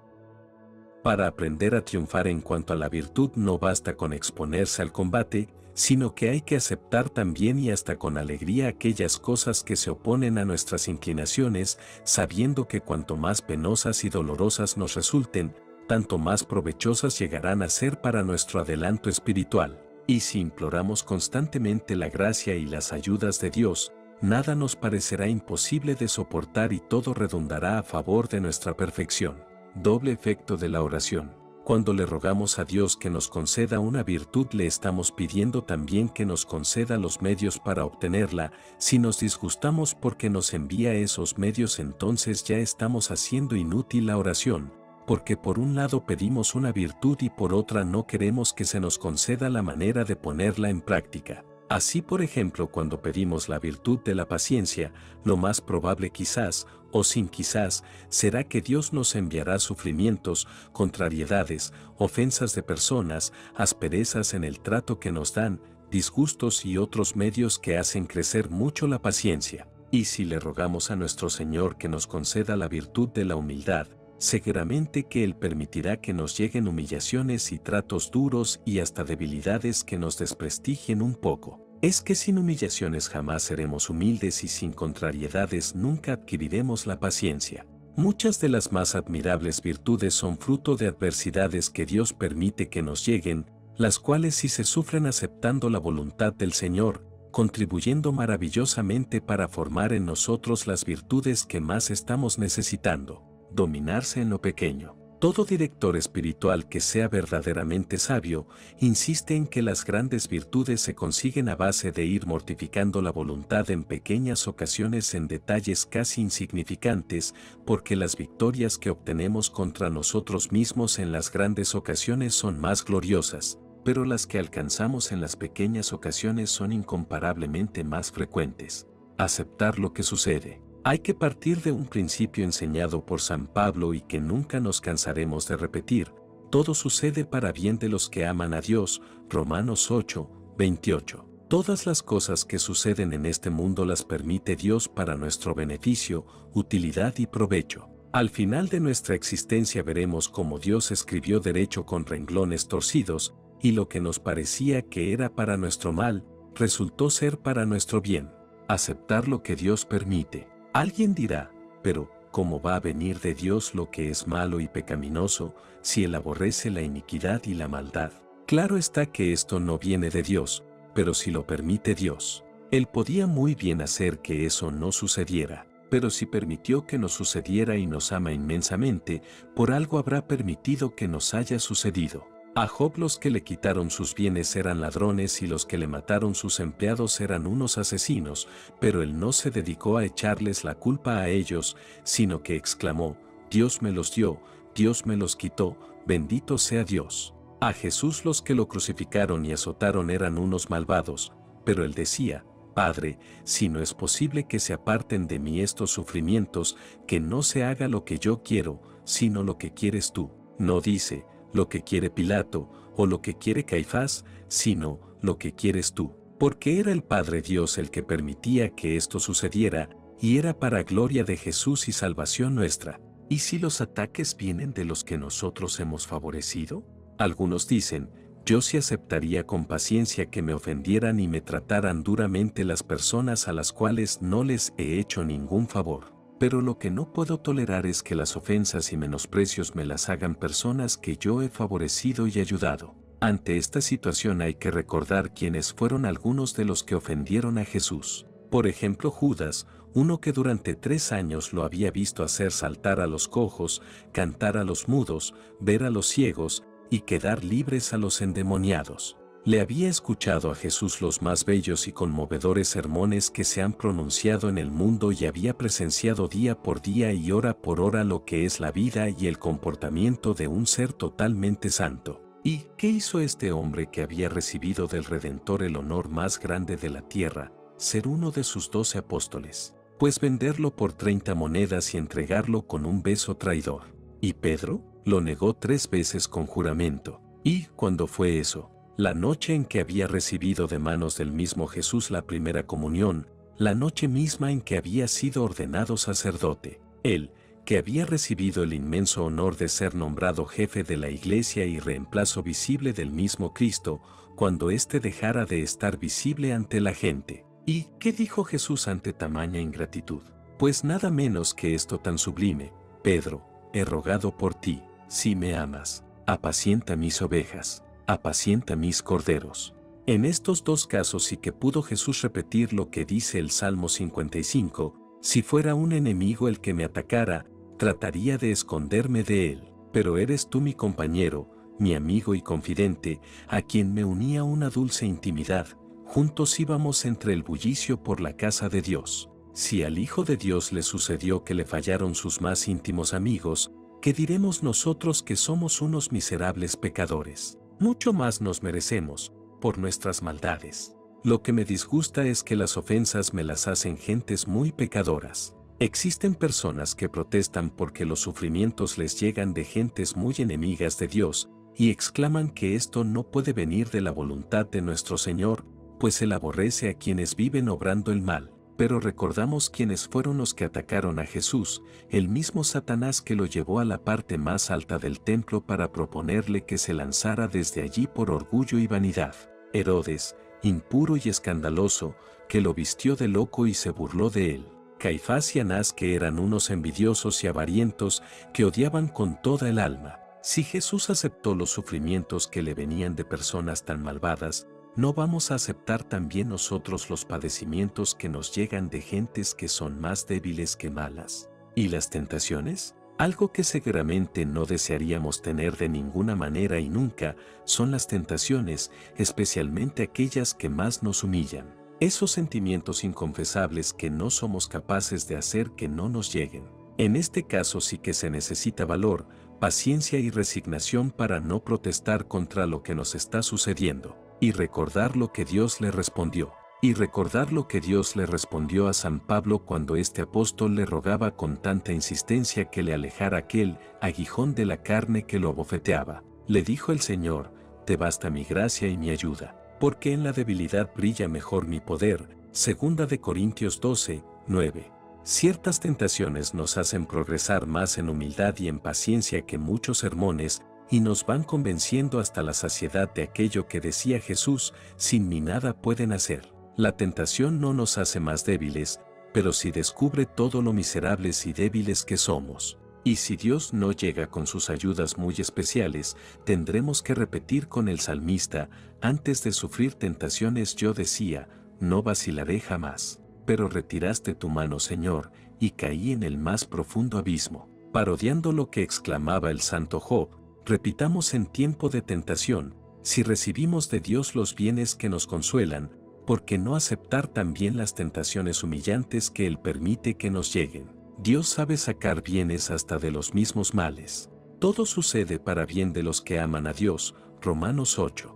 Para aprender a triunfar en cuanto a la virtud no basta con exponerse al combate, sino que hay que aceptar también y hasta con alegría aquellas cosas que se oponen a nuestras inclinaciones, sabiendo que cuanto más penosas y dolorosas nos resulten, tanto más provechosas llegarán a ser para nuestro adelanto espiritual. Y si imploramos constantemente la gracia y las ayudas de Dios, nada nos parecerá imposible de soportar y todo redundará a favor de nuestra perfección. Doble efecto de la oración. Cuando le rogamos a Dios que nos conceda una virtud, le estamos pidiendo también que nos conceda los medios para obtenerla. Si nos disgustamos porque nos envía esos medios, entonces ya estamos haciendo inútil la oración, porque por un lado pedimos una virtud y por otra no queremos que se nos conceda la manera de ponerla en práctica. Así, por ejemplo, cuando pedimos la virtud de la paciencia, lo más probable quizás, o sin quizás, será que Dios nos enviará sufrimientos, contrariedades, ofensas de personas, asperezas en el trato que nos dan, disgustos y otros medios que hacen crecer mucho la paciencia. Y si le rogamos a nuestro Señor que nos conceda la virtud de la humildad, seguramente que Él permitirá que nos lleguen humillaciones y tratos duros y hasta debilidades que nos desprestigien un poco. Es que sin humillaciones jamás seremos humildes y sin contrariedades nunca adquiriremos la paciencia. Muchas de las más admirables virtudes son fruto de adversidades que Dios permite que nos lleguen, las cuales si se sufren aceptando la voluntad del Señor, contribuyendo maravillosamente para formar en nosotros las virtudes que más estamos necesitando. Dominarse en lo pequeño. Todo director espiritual que sea verdaderamente sabio, insiste en que las grandes virtudes se consiguen a base de ir mortificando la voluntad en pequeñas ocasiones en detalles casi insignificantes, porque las victorias que obtenemos contra nosotros mismos en las grandes ocasiones son más gloriosas, pero las que alcanzamos en las pequeñas ocasiones son incomparablemente más frecuentes. Aceptar lo que sucede. Hay que partir de un principio enseñado por San Pablo y que nunca nos cansaremos de repetir: todo sucede para bien de los que aman a Dios, Romanos 8, 28. Todas las cosas que suceden en este mundo las permite Dios para nuestro beneficio, utilidad y provecho. Al final de nuestra existencia veremos cómo Dios escribió derecho con renglones torcidos, y lo que nos parecía que era para nuestro mal, resultó ser para nuestro bien. Aceptar lo que Dios permite. Alguien dirá: pero, ¿cómo va a venir de Dios lo que es malo y pecaminoso, si Él aborrece la iniquidad y la maldad? Claro está que esto no viene de Dios, pero si lo permite Dios, Él podía muy bien hacer que eso no sucediera. Pero si permitió que nos sucediera y nos ama inmensamente, por algo habrá permitido que nos haya sucedido. A Job los que le quitaron sus bienes eran ladrones y los que le mataron sus empleados eran unos asesinos, pero él no se dedicó a echarles la culpa a ellos, sino que exclamó: Dios me los dio, Dios me los quitó, bendito sea Dios. A Jesús los que lo crucificaron y azotaron eran unos malvados, pero él decía: Padre, si no es posible que se aparten de mí estos sufrimientos, que no se haga lo que yo quiero, sino lo que quieres tú. No dice lo que quiere Pilato o lo que quiere Caifás, sino lo que quieres tú. Porque era el Padre Dios el que permitía que esto sucediera, y era para gloria de Jesús y salvación nuestra. ¿Y si los ataques vienen de los que nosotros hemos favorecido? Algunos dicen: Yo sí aceptaría con paciencia que me ofendieran y me trataran duramente las personas a las cuales no les he hecho ningún favor. Pero lo que no puedo tolerar es que las ofensas y menosprecios me las hagan personas que yo he favorecido y ayudado. Ante esta situación hay que recordar quiénes fueron algunos de los que ofendieron a Jesús. Por ejemplo, Judas, uno que durante 3 años lo había visto hacer saltar a los cojos, cantar a los mudos, ver a los ciegos y quedar libres a los endemoniados. Le había escuchado a Jesús los más bellos y conmovedores sermones que se han pronunciado en el mundo y había presenciado día por día y hora por hora lo que es la vida y el comportamiento de un ser totalmente santo. ¿Y qué hizo este hombre que había recibido del Redentor el honor más grande de la tierra, ser uno de sus 12 apóstoles? Pues venderlo por 30 monedas y entregarlo con un beso traidor. ¿Y Pedro? Lo negó 3 veces con juramento. ¿Y cuándo fue eso? La noche en que había recibido de manos del mismo Jesús la primera comunión, la noche misma en que había sido ordenado sacerdote. Él, que había recibido el inmenso honor de ser nombrado jefe de la iglesia y reemplazo visible del mismo Cristo, cuando éste dejara de estar visible ante la gente. ¿Y qué dijo Jesús ante tamaña ingratitud? Pues nada menos que esto tan sublime: Pedro, he rogado por ti, si me amas, apacienta mis ovejas, apacienta mis corderos. En estos 2 casos sí que pudo Jesús repetir lo que dice el Salmo 55, si fuera un enemigo el que me atacara, trataría de esconderme de él, pero eres tú mi compañero, mi amigo y confidente, a quien me unía una dulce intimidad, juntos íbamos entre el bullicio por la casa de Dios. Si al Hijo de Dios le sucedió que le fallaron sus más íntimos amigos, ¿qué diremos nosotros que somos unos miserables pecadores? Mucho más nos merecemos, por nuestras maldades. Lo que me disgusta es que las ofensas me las hacen gentes muy pecadoras. Existen personas que protestan porque los sufrimientos les llegan de gentes muy enemigas de Dios, y exclaman que esto no puede venir de la voluntad de nuestro Señor, pues Él aborrece a quienes viven obrando el mal. Pero recordamos quiénes fueron los que atacaron a Jesús, el mismo Satanás que lo llevó a la parte más alta del templo para proponerle que se lanzara desde allí por orgullo y vanidad. Herodes, impuro y escandaloso, que lo vistió de loco y se burló de él. Caifás y Anás, que eran unos envidiosos y avarientos que odiaban con toda el alma. Si Jesús aceptó los sufrimientos que le venían de personas tan malvadas, ¿no vamos a aceptar también nosotros los padecimientos que nos llegan de gentes que son más débiles que malas? ¿Y las tentaciones? Algo que seguramente no desearíamos tener de ninguna manera y nunca, son las tentaciones, especialmente aquellas que más nos humillan. Esos sentimientos inconfesables que no somos capaces de hacer que no nos lleguen. En este caso sí que se necesita valor, paciencia y resignación para no protestar contra lo que nos está sucediendo, y recordar lo que Dios le respondió. Y recordar lo que Dios le respondió a San Pablo cuando este apóstol le rogaba con tanta insistencia que le alejara aquel aguijón de la carne que lo abofeteaba. Le dijo el Señor: te basta mi gracia y mi ayuda, porque en la debilidad brilla mejor mi poder. 2 de Corintios 12, 9. Ciertas tentaciones nos hacen progresar más en humildad y en paciencia que muchos sermones, y nos van convenciendo hasta la saciedad de aquello que decía Jesús: sin mí nada pueden hacer. La tentación no nos hace más débiles, pero sí descubre todo lo miserables y débiles que somos. Y si Dios no llega con sus ayudas muy especiales, tendremos que repetir con el salmista: antes de sufrir tentaciones yo decía, no vacilaré jamás. Pero retiraste tu mano, Señor, y caí en el más profundo abismo. Parodiando lo que exclamaba el santo Job, repitamos en tiempo de tentación: si recibimos de Dios los bienes que nos consuelan, ¿por qué no aceptar también las tentaciones humillantes que Él permite que nos lleguen? Dios sabe sacar bienes hasta de los mismos males. Todo sucede para bien de los que aman a Dios. Romanos 8.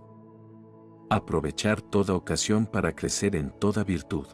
Aprovechar toda ocasión para crecer en toda virtud.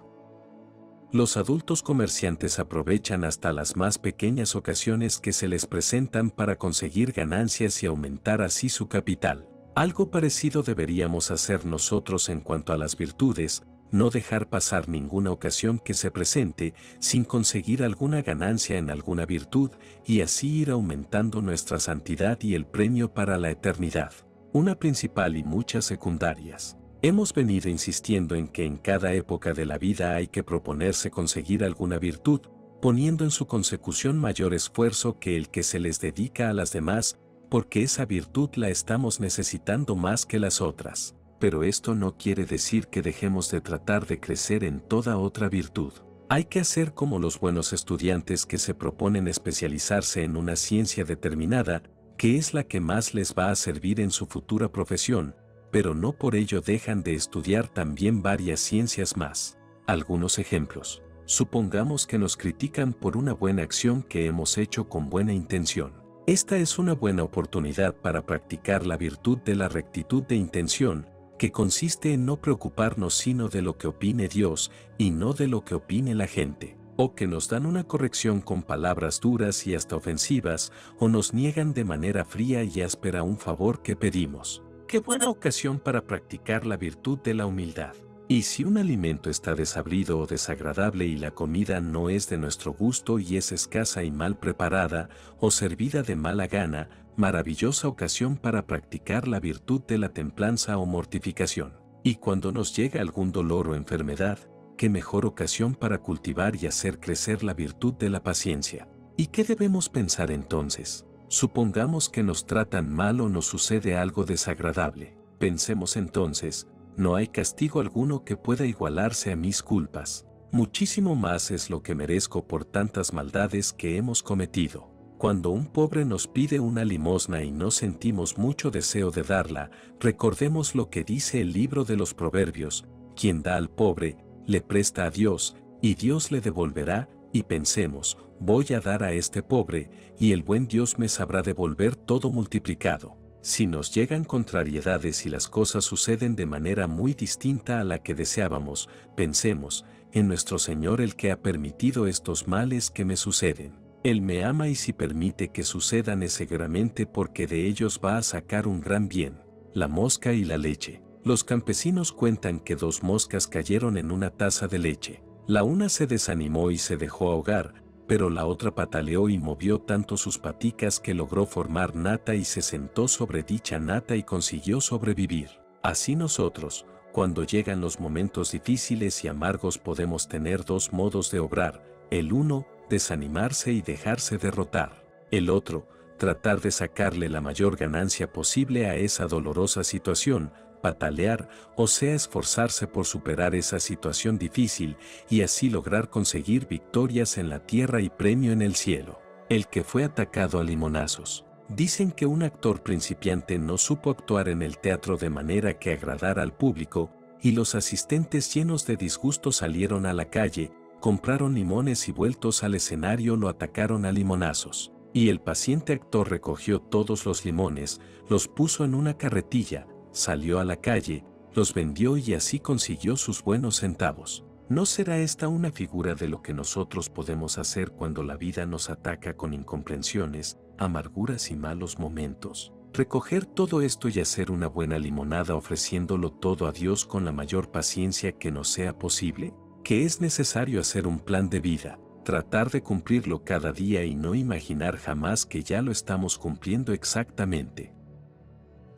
Los adultos comerciantes aprovechan hasta las más pequeñas ocasiones que se les presentan para conseguir ganancias y aumentar así su capital. Algo parecido deberíamos hacer nosotros en cuanto a las virtudes, no dejar pasar ninguna ocasión que se presente sin conseguir alguna ganancia en alguna virtud, y así ir aumentando nuestra santidad y el premio para la eternidad. una principal y muchas secundarias. Hemos venido insistiendo en que en cada época de la vida hay que proponerse conseguir alguna virtud, poniendo en su consecución mayor esfuerzo que el que se les dedica a las demás, porque esa virtud la estamos necesitando más que las otras. Pero esto no quiere decir que dejemos de tratar de crecer en toda otra virtud. Hay que hacer como los buenos estudiantes que se proponen especializarse en una ciencia determinada, que es la que más les va a servir en su futura profesión, pero no por ello dejan de estudiar también varias ciencias más. Algunos ejemplos. Supongamos que nos critican por una buena acción que hemos hecho con buena intención. Esta es una buena oportunidad para practicar la virtud de la rectitud de intención, que consiste en no preocuparnos sino de lo que opine Dios y no de lo que opine la gente, o que nos dan una corrección con palabras duras y hasta ofensivas, o nos niegan de manera fría y áspera un favor que pedimos. ¡Qué buena ocasión para practicar la virtud de la humildad! Y si un alimento está desabrido o desagradable y la comida no es de nuestro gusto y es escasa y mal preparada, o servida de mala gana, maravillosa ocasión para practicar la virtud de la templanza o mortificación. Y cuando nos llega algún dolor o enfermedad, qué mejor ocasión para cultivar y hacer crecer la virtud de la paciencia. ¿Y qué debemos pensar entonces? Supongamos que nos tratan mal o nos sucede algo desagradable. Pensemos entonces, no hay castigo alguno que pueda igualarse a mis culpas. Muchísimo más es lo que merezco por tantas maldades que hemos cometido. Cuando un pobre nos pide una limosna y no sentimos mucho deseo de darla, recordemos lo que dice el libro de los Proverbios: quien da al pobre, le presta a Dios, y Dios le devolverá, y pensemos, voy a dar a este pobre, y el buen Dios me sabrá devolver todo multiplicado. Si nos llegan contrariedades y las cosas suceden de manera muy distinta a la que deseábamos, pensemos, en nuestro Señor el que ha permitido estos males que me suceden. Él me ama y si permite que sucedan es seguramente porque de ellos va a sacar un gran bien. La mosca y la leche. Los campesinos cuentan que 2 moscas cayeron en una taza de leche. La una se desanimó y se dejó ahogar, pero la otra pataleó y movió tanto sus paticas que logró formar nata y se sentó sobre dicha nata y consiguió sobrevivir. Así nosotros, cuando llegan los momentos difíciles y amargos, podemos tener 2 modos de obrar: el uno, desanimarse y dejarse derrotar; el otro, tratar de sacarle la mayor ganancia posible a esa dolorosa situación, patalear, o sea, esforzarse por superar esa situación difícil y así lograr conseguir victorias en la tierra y premio en el cielo. El que fue atacado a limonazos. Dicen que un actor principiante no supo actuar en el teatro de manera que agradara al público, y los asistentes llenos de disgusto salieron a la calle, compraron limones y vueltos al escenario lo atacaron a limonazos. Y el paciente actor recogió todos los limones, los puso en una carretilla, salió a la calle, los vendió y así consiguió sus buenos centavos. ¿No será esta una figura de lo que nosotros podemos hacer cuando la vida nos ataca con incomprensiones, amarguras y malos momentos? Recoger todo esto y hacer una buena limonada ofreciéndolo todo a Dios con la mayor paciencia que nos sea posible. Que es necesario hacer un plan de vida, tratar de cumplirlo cada día y no imaginar jamás que ya lo estamos cumpliendo exactamente.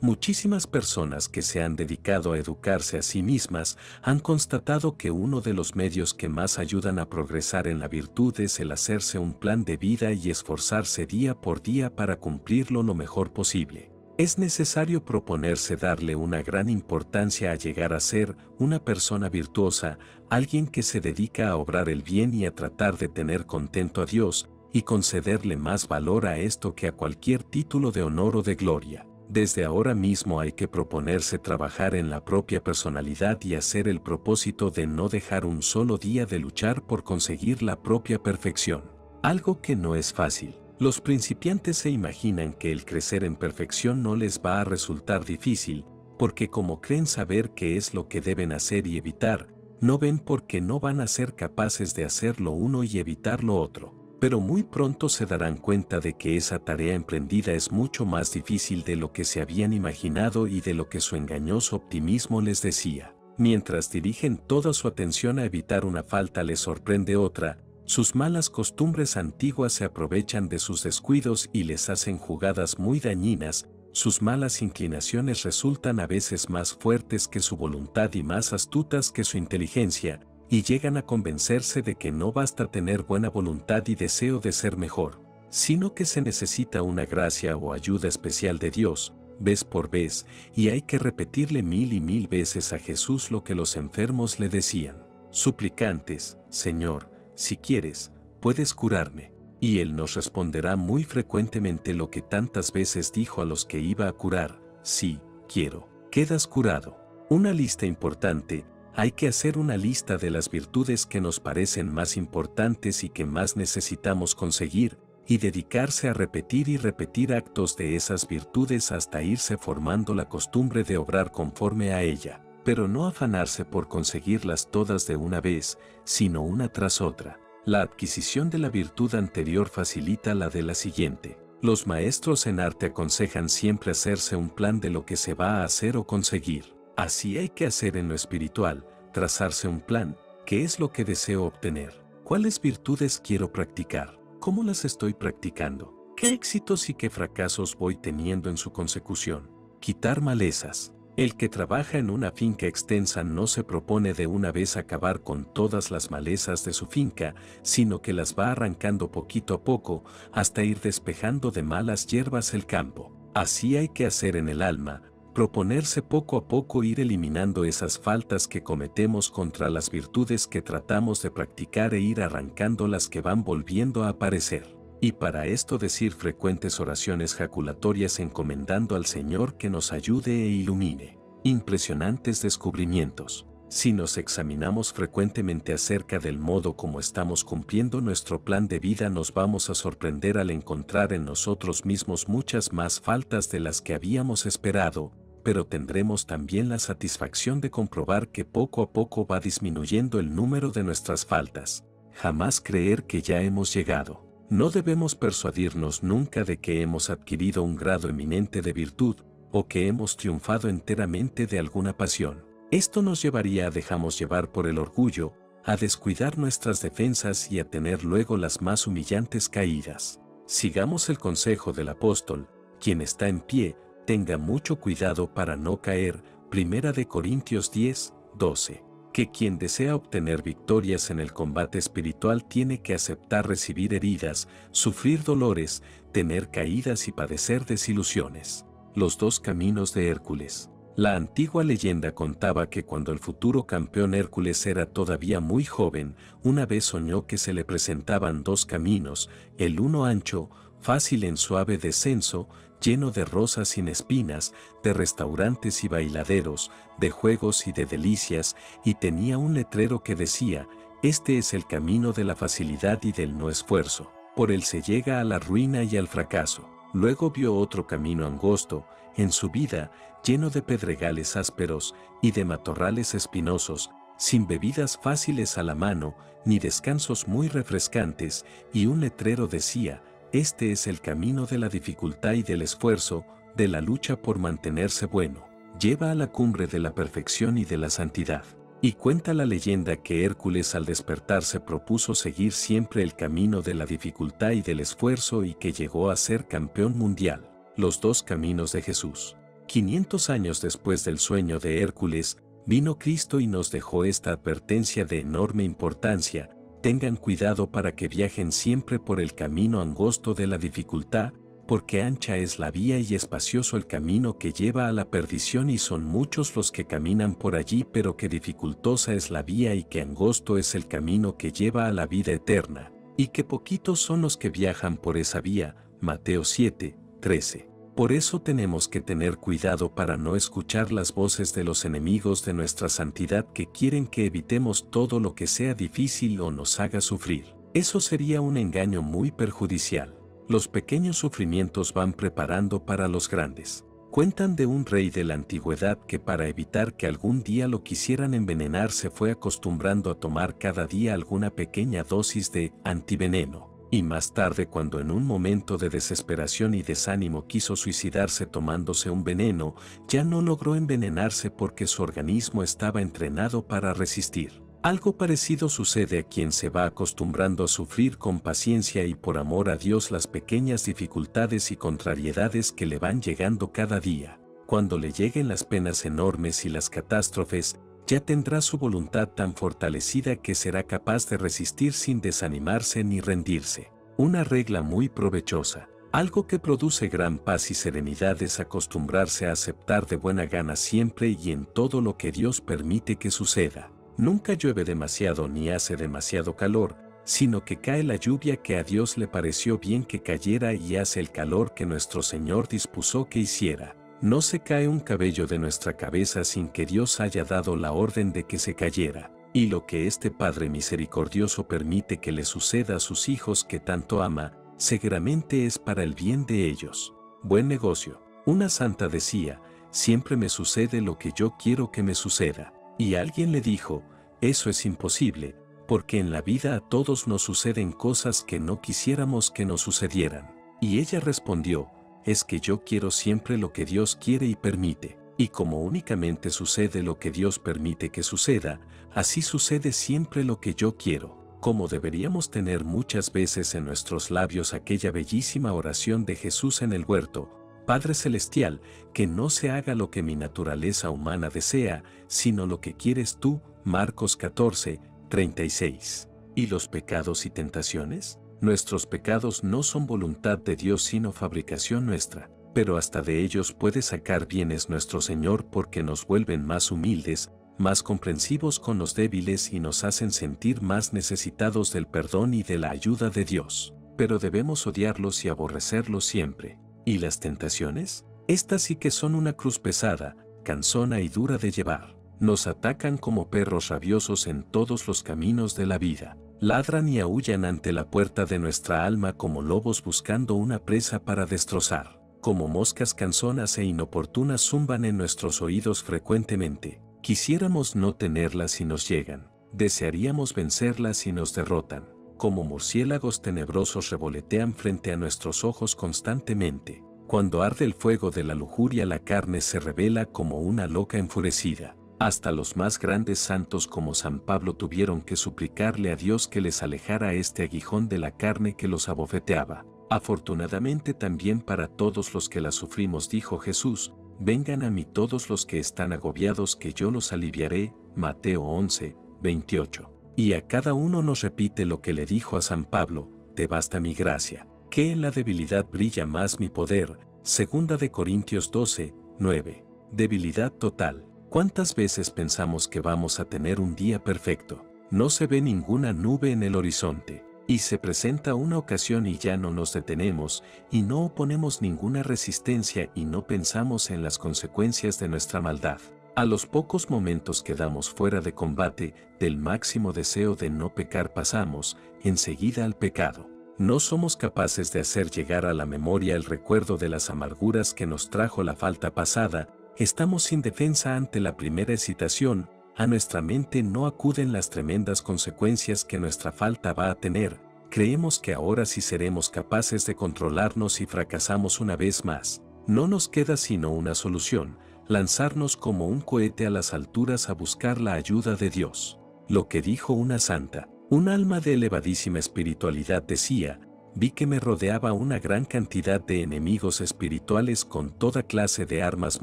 Muchísimas personas que se han dedicado a educarse a sí mismas han constatado que uno de los medios que más ayudan a progresar en la virtud es el hacerse un plan de vida y esforzarse día por día para cumplirlo lo mejor posible. Es necesario proponerse darle una gran importancia a llegar a ser una persona virtuosa, alguien que se dedica a obrar el bien y a tratar de tener contento a Dios, y concederle más valor a esto que a cualquier título de honor o de gloria. Desde ahora mismo hay que proponerse trabajar en la propia personalidad y hacer el propósito de no dejar un solo día de luchar por conseguir la propia perfección. Algo que no es fácil. Los principiantes se imaginan que el crecer en perfección no les va a resultar difícil, porque como creen saber qué es lo que deben hacer y evitar, no ven por qué no van a ser capaces de hacer lo uno y evitar lo otro. Pero muy pronto se darán cuenta de que esa tarea emprendida es mucho más difícil de lo que se habían imaginado y de lo que su engañoso optimismo les decía. Mientras dirigen toda su atención a evitar una falta, les sorprende otra. Sus malas costumbres antiguas se aprovechan de sus descuidos y les hacen jugadas muy dañinas, Sus malas inclinaciones resultan a veces más fuertes que su voluntad y más astutas que su inteligencia, y llegan a convencerse de que no basta tener buena voluntad y deseo de ser mejor, sino que se necesita una gracia o ayuda especial de Dios, vez por vez, y hay que repetirle 1000 y 1000 veces a Jesús lo que los enfermos le decían, suplicantes: Señor, si quieres, puedes curarme. Y Él nos responderá muy frecuentemente lo que tantas veces dijo a los que iba a curar: sí, quiero. Quedas curado. Una lista importante. Hay que hacer una lista de las virtudes que nos parecen más importantes y que más necesitamos conseguir, y dedicarse a repetir y repetir actos de esas virtudes hasta irse formando la costumbre de obrar conforme a ella, pero no afanarse por conseguirlas todas de una vez, sino una tras otra. La adquisición de la virtud anterior facilita la de la siguiente. Los maestros en arte aconsejan siempre hacerse un plan de lo que se va a hacer o conseguir. Así hay que hacer en lo espiritual, trazarse un plan. ¿Qué es lo que deseo obtener? ¿Cuáles virtudes quiero practicar? ¿Cómo las estoy practicando? ¿Qué éxitos y qué fracasos voy teniendo en su consecución? Quitar malezas. El que trabaja en una finca extensa no se propone de una vez acabar con todas las malezas de su finca, sino que las va arrancando poquito a poco, hasta ir despejando de malas hierbas el campo. Así hay que hacer en el alma, proponerse poco a poco ir eliminando esas faltas que cometemos contra las virtudes que tratamos de practicar e ir arrancando las que van volviendo a aparecer. Y para esto decir frecuentes oraciones jaculatorias encomendando al Señor que nos ayude e ilumine. Impresionantes descubrimientos. Si nos examinamos frecuentemente acerca del modo como estamos cumpliendo nuestro plan de vida, nos vamos a sorprender al encontrar en nosotros mismos muchas más faltas de las que habíamos esperado, pero tendremos también la satisfacción de comprobar que poco a poco va disminuyendo el número de nuestras faltas. Jamás creer que ya hemos llegado. No debemos persuadirnos nunca de que hemos adquirido un grado eminente de virtud, o que hemos triunfado enteramente de alguna pasión. Esto nos llevaría a dejarnos llevar por el orgullo, a descuidar nuestras defensas y a tener luego las más humillantes caídas. Sigamos el consejo del apóstol: quien está en pie, tenga mucho cuidado para no caer. 1 Corintios 10, 12. Que quien desea obtener victorias en el combate espiritual tiene que aceptar recibir heridas, sufrir dolores, tener caídas y padecer desilusiones. Los dos caminos de Hércules. La antigua leyenda contaba que cuando el futuro campeón Hércules era todavía muy joven, una vez soñó que se le presentaban dos caminos, el uno ancho, fácil en suave descenso, lleno de rosas sin espinas, de restaurantes y bailaderos, de juegos y de delicias, y tenía un letrero que decía: este es el camino de la facilidad y del no esfuerzo, por él se llega a la ruina y al fracaso. Luego vio otro camino angosto, en subida, lleno de pedregales ásperos y de matorrales espinosos, sin bebidas fáciles a la mano, ni descansos muy refrescantes, y un letrero decía: este es el camino de la dificultad y del esfuerzo, de la lucha por mantenerse bueno. Lleva a la cumbre de la perfección y de la santidad. Y cuenta la leyenda que Hércules al despertarse propuso seguir siempre el camino de la dificultad y del esfuerzo y que llegó a ser campeón mundial. Los dos caminos de Jesús. 500 años después del sueño de Hércules, vino Cristo y nos dejó esta advertencia de enorme importancia: tengan cuidado para que viajen siempre por el camino angosto de la dificultad, porque ancha es la vía y espacioso el camino que lleva a la perdición y son muchos los que caminan por allí, pero que dificultosa es la vía y que angosto es el camino que lleva a la vida eterna, y que poquitos son los que viajan por esa vía. Mateo 7, 13. Por eso tenemos que tener cuidado para no escuchar las voces de los enemigos de nuestra santidad que quieren que evitemos todo lo que sea difícil o nos haga sufrir. Eso sería un engaño muy perjudicial. Los pequeños sufrimientos van preparando para los grandes. Cuentan de un rey de la antigüedad que para evitar que algún día lo quisieran envenenar se fue acostumbrando a tomar cada día alguna pequeña dosis de antiveneno. Y más tarde, cuando en un momento de desesperación y desánimo quiso suicidarse tomándose un veneno, ya no logró envenenarse porque su organismo estaba entrenado para resistir. Algo parecido sucede a quien se va acostumbrando a sufrir con paciencia y por amor a Dios las pequeñas dificultades y contrariedades que le van llegando cada día. Cuando le lleguen las penas enormes y las catástrofes, ya tendrá su voluntad tan fortalecida que será capaz de resistir sin desanimarse ni rendirse. Una regla muy provechosa. Algo que produce gran paz y serenidad es acostumbrarse a aceptar de buena gana siempre y en todo lo que Dios permite que suceda. Nunca llueve demasiado ni hace demasiado calor, sino que cae la lluvia que a Dios le pareció bien que cayera y hace el calor que nuestro Señor dispuso que hiciera. No se cae un cabello de nuestra cabeza sin que Dios haya dado la orden de que se cayera. Y lo que este Padre misericordioso permite que le suceda a sus hijos que tanto ama, seguramente es para el bien de ellos. Buen negocio. Una santa decía, siempre me sucede lo que yo quiero que me suceda. Y alguien le dijo, eso es imposible, porque en la vida a todos nos suceden cosas que no quisiéramos que nos sucedieran. Y ella respondió, es que yo quiero siempre lo que Dios quiere y permite. Y como únicamente sucede lo que Dios permite que suceda, así sucede siempre lo que yo quiero. Como deberíamos tener muchas veces en nuestros labios aquella bellísima oración de Jesús en el huerto, Padre Celestial, que no se haga lo que mi naturaleza humana desea, sino lo que quieres tú, Marcos 14, 36. ¿Y los pecados y tentaciones? Nuestros pecados no son voluntad de Dios sino fabricación nuestra, pero hasta de ellos puede sacar bienes nuestro Señor porque nos vuelven más humildes, más comprensivos con los débiles y nos hacen sentir más necesitados del perdón y de la ayuda de Dios. Pero debemos odiarlos y aborrecerlos siempre. ¿Y las tentaciones? Estas sí que son una cruz pesada, cansona y dura de llevar. Nos atacan como perros rabiosos en todos los caminos de la vida. Ladran y aúllan ante la puerta de nuestra alma como lobos buscando una presa para destrozar. Como moscas cansonas e inoportunas zumban en nuestros oídos frecuentemente. Quisiéramos no tenerlas si nos llegan. Desearíamos vencerlas si nos derrotan. Como murciélagos tenebrosos revolotean frente a nuestros ojos constantemente. Cuando arde el fuego de la lujuria, la carne se revela como una loca enfurecida. Hasta los más grandes santos como San Pablo tuvieron que suplicarle a Dios que les alejara este aguijón de la carne que los abofeteaba. Afortunadamente también para todos los que la sufrimos dijo Jesús, vengan a mí todos los que están agobiados que yo los aliviaré, Mateo 11, 28. Y a cada uno nos repite lo que le dijo a San Pablo, te basta mi gracia, que en la debilidad brilla más mi poder, 2 Corintios 12, 9. Debilidad total. ¿Cuántas veces pensamos que vamos a tener un día perfecto? No se ve ninguna nube en el horizonte, y se presenta una ocasión y ya no nos detenemos, y no oponemos ninguna resistencia y no pensamos en las consecuencias de nuestra maldad. A los pocos momentos que damos fuera de combate, del máximo deseo de no pecar pasamos, enseguida al pecado. No somos capaces de hacer llegar a la memoria el recuerdo de las amarguras que nos trajo la falta pasada, estamos sin defensa ante la primera excitación, a nuestra mente no acuden las tremendas consecuencias que nuestra falta va a tener, creemos que ahora sí seremos capaces de controlarnos y fracasamos una vez más. No nos queda sino una solución, lanzarnos como un cohete a las alturas a buscar la ayuda de Dios. Lo que dijo una santa, un alma de elevadísima espiritualidad decía, vi que me rodeaba una gran cantidad de enemigos espirituales con toda clase de armas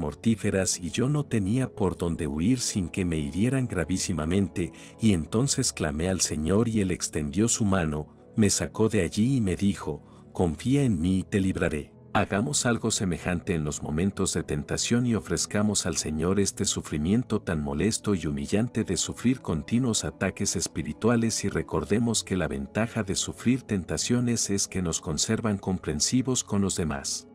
mortíferas y yo no tenía por dónde huir sin que me hirieran gravísimamente, y entonces clamé al Señor y Él extendió su mano, me sacó de allí y me dijo, confía en mí y te libraré. Hagamos algo semejante en los momentos de tentación y ofrezcamos al Señor este sufrimiento tan molesto y humillante de sufrir continuos ataques espirituales y recordemos que la ventaja de sufrir tentaciones es que nos conservan comprensivos con los demás.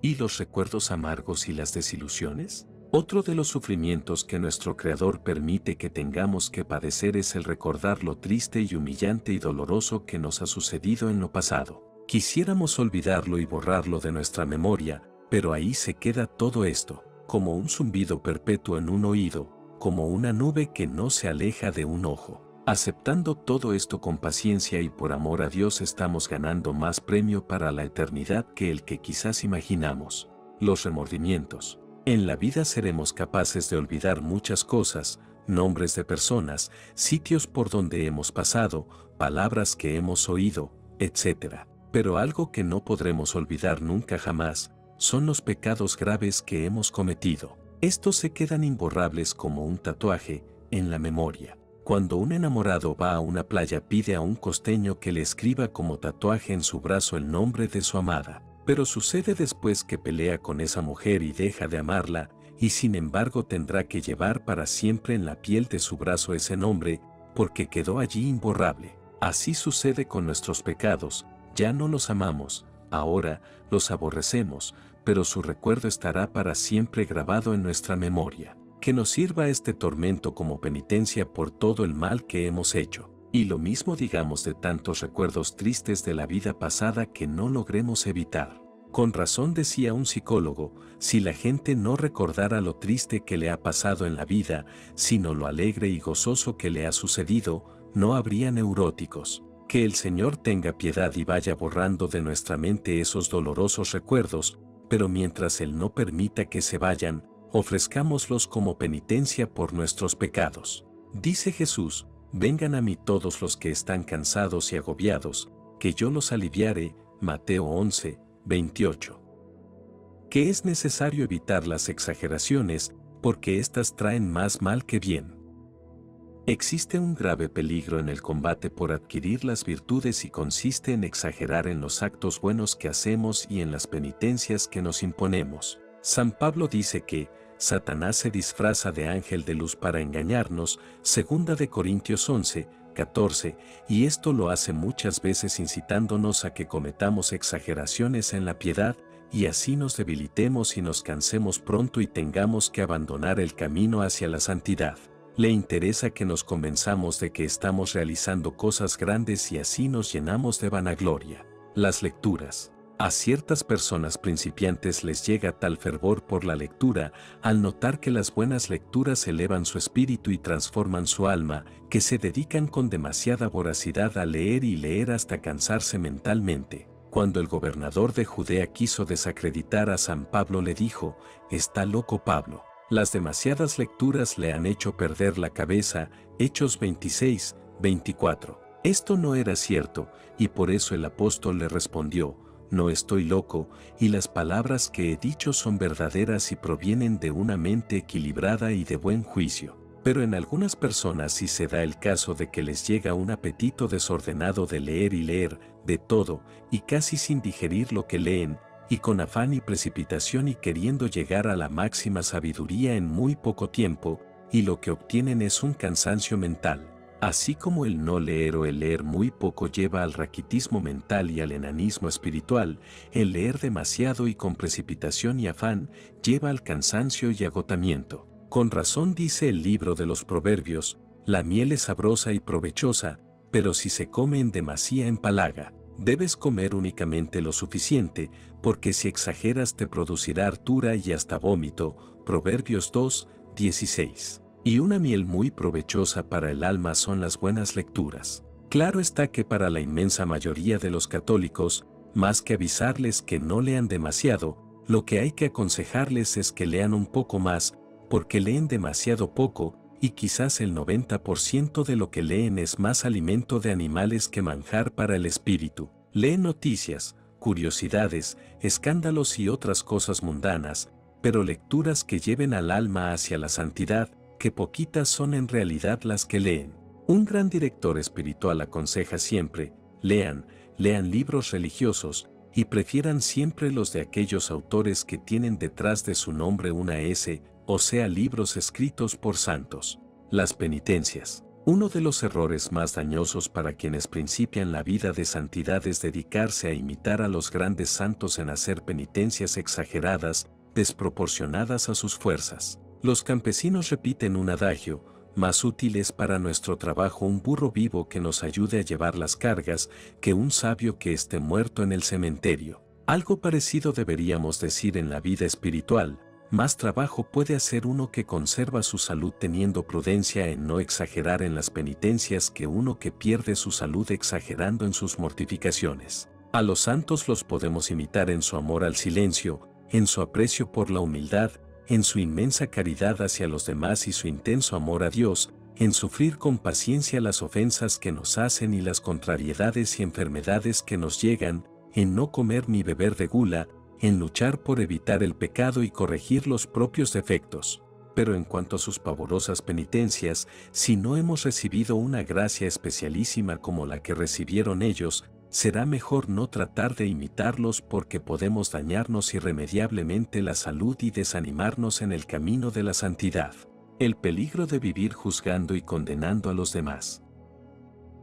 ¿Y los recuerdos amargos y las desilusiones? Otro de los sufrimientos que nuestro Creador permite que tengamos que padecer es el recordar lo triste y humillante y doloroso que nos ha sucedido en lo pasado. Quisiéramos olvidarlo y borrarlo de nuestra memoria, pero ahí se queda todo esto, como un zumbido perpetuo en un oído, como una nube que no se aleja de un ojo. Aceptando todo esto con paciencia y por amor a Dios estamos ganando más premio para la eternidad que el que quizás imaginamos. Los remordimientos. En la vida seremos capaces de olvidar muchas cosas, nombres de personas, sitios por donde hemos pasado, palabras que hemos oído, etc. Pero algo que no podremos olvidar nunca jamás, son los pecados graves que hemos cometido. Estos se quedan imborrables como un tatuaje en la memoria. Cuando un enamorado va a una playa pide a un costeño que le escriba como tatuaje en su brazo el nombre de su amada. Pero sucede después que pelea con esa mujer y deja de amarla, y sin embargo tendrá que llevar para siempre en la piel de su brazo ese nombre, porque quedó allí imborrable. Así sucede con nuestros pecados, ya no los amamos, ahora los aborrecemos, pero su recuerdo estará para siempre grabado en nuestra memoria. Que nos sirva este tormento como penitencia por todo el mal que hemos hecho. Y lo mismo digamos de tantos recuerdos tristes de la vida pasada que no logremos evitar. Con razón decía un psicólogo, si la gente no recordara lo triste que le ha pasado en la vida, sino lo alegre y gozoso que le ha sucedido, no habría neuróticos. Que el Señor tenga piedad y vaya borrando de nuestra mente esos dolorosos recuerdos, pero mientras Él no permita que se vayan, ofrezcámoslos como penitencia por nuestros pecados. Dice Jesús, vengan a mí todos los que están cansados y agobiados, que yo los aliviaré, Mateo 11, 28. Que es necesario evitar las exageraciones, porque éstas traen más mal que bien. Existe un grave peligro en el combate por adquirir las virtudes y consiste en exagerar en los actos buenos que hacemos y en las penitencias que nos imponemos. San Pablo dice que Satanás se disfraza de ángel de luz para engañarnos, 2 de Corintios 11, 14, y esto lo hace muchas veces incitándonos a que cometamos exageraciones en la piedad, y así nos debilitemos y nos cansemos pronto y tengamos que abandonar el camino hacia la santidad. Le interesa que nos convenzamos de que estamos realizando cosas grandes y así nos llenamos de vanagloria. Las lecturas. A ciertas personas principiantes les llega tal fervor por la lectura, al notar que las buenas lecturas elevan su espíritu y transforman su alma, que se dedican con demasiada voracidad a leer y leer hasta cansarse mentalmente. Cuando el gobernador de Judea quiso desacreditar a San Pablo le dijo, «Está loco Pablo». Las demasiadas lecturas le han hecho perder la cabeza, Hechos 26, 24. Esto no era cierto, y por eso el apóstol le respondió, no estoy loco, y las palabras que he dicho son verdaderas y provienen de una mente equilibrada y de buen juicio. Pero en algunas personas sí se da el caso de que les llega un apetito desordenado de leer y leer, de todo, y casi sin digerir lo que leen, y con afán y precipitación y queriendo llegar a la máxima sabiduría en muy poco tiempo, y lo que obtienen es un cansancio mental. Así como el no leer o el leer muy poco lleva al raquitismo mental y al enanismo espiritual, el leer demasiado y con precipitación y afán lleva al cansancio y agotamiento. Con razón dice el libro de los Proverbios, la miel es sabrosa y provechosa, pero si se come en demasía empalaga. Debes comer únicamente lo suficiente, porque si exageras te producirá hartura y hasta vómito. Proverbios 2, 16. Y una miel muy provechosa para el alma son las buenas lecturas. Claro está que para la inmensa mayoría de los católicos, más que avisarles que no lean demasiado, lo que hay que aconsejarles es que lean un poco más, porque leen demasiado poco, y quizás el 90% de lo que leen es más alimento de animales que manjar para el espíritu. Leen noticias, curiosidades, escándalos y otras cosas mundanas, pero lecturas que lleven al alma hacia la santidad, que poquitas son en realidad las que leen. Un gran director espiritual aconseja siempre, lean libros religiosos, y prefieran siempre los de aquellos autores que tienen detrás de su nombre una S, o sea libros escritos por santos. Las penitencias. Uno de los errores más dañosos para quienes principian la vida de santidad es dedicarse a imitar a los grandes santos en hacer penitencias exageradas, desproporcionadas a sus fuerzas. Los campesinos repiten un adagio, más útil es para nuestro trabajo un burro vivo que nos ayude a llevar las cargas que un sabio que esté muerto en el cementerio. Algo parecido deberíamos decir en la vida espiritual. Más trabajo puede hacer uno que conserva su salud teniendo prudencia en no exagerar en las penitencias que uno que pierde su salud exagerando en sus mortificaciones. A los santos los podemos imitar en su amor al silencio, en su aprecio por la humildad, en su inmensa caridad hacia los demás y su intenso amor a Dios, en sufrir con paciencia las ofensas que nos hacen y las contrariedades y enfermedades que nos llegan, en no comer ni beber de gula, en luchar por evitar el pecado y corregir los propios defectos. Pero en cuanto a sus pavorosas penitencias, si no hemos recibido una gracia especialísima como la que recibieron ellos, será mejor no tratar de imitarlos porque podemos dañarnos irremediablemente la salud y desanimarnos en el camino de la santidad. El peligro de vivir juzgando y condenando a los demás.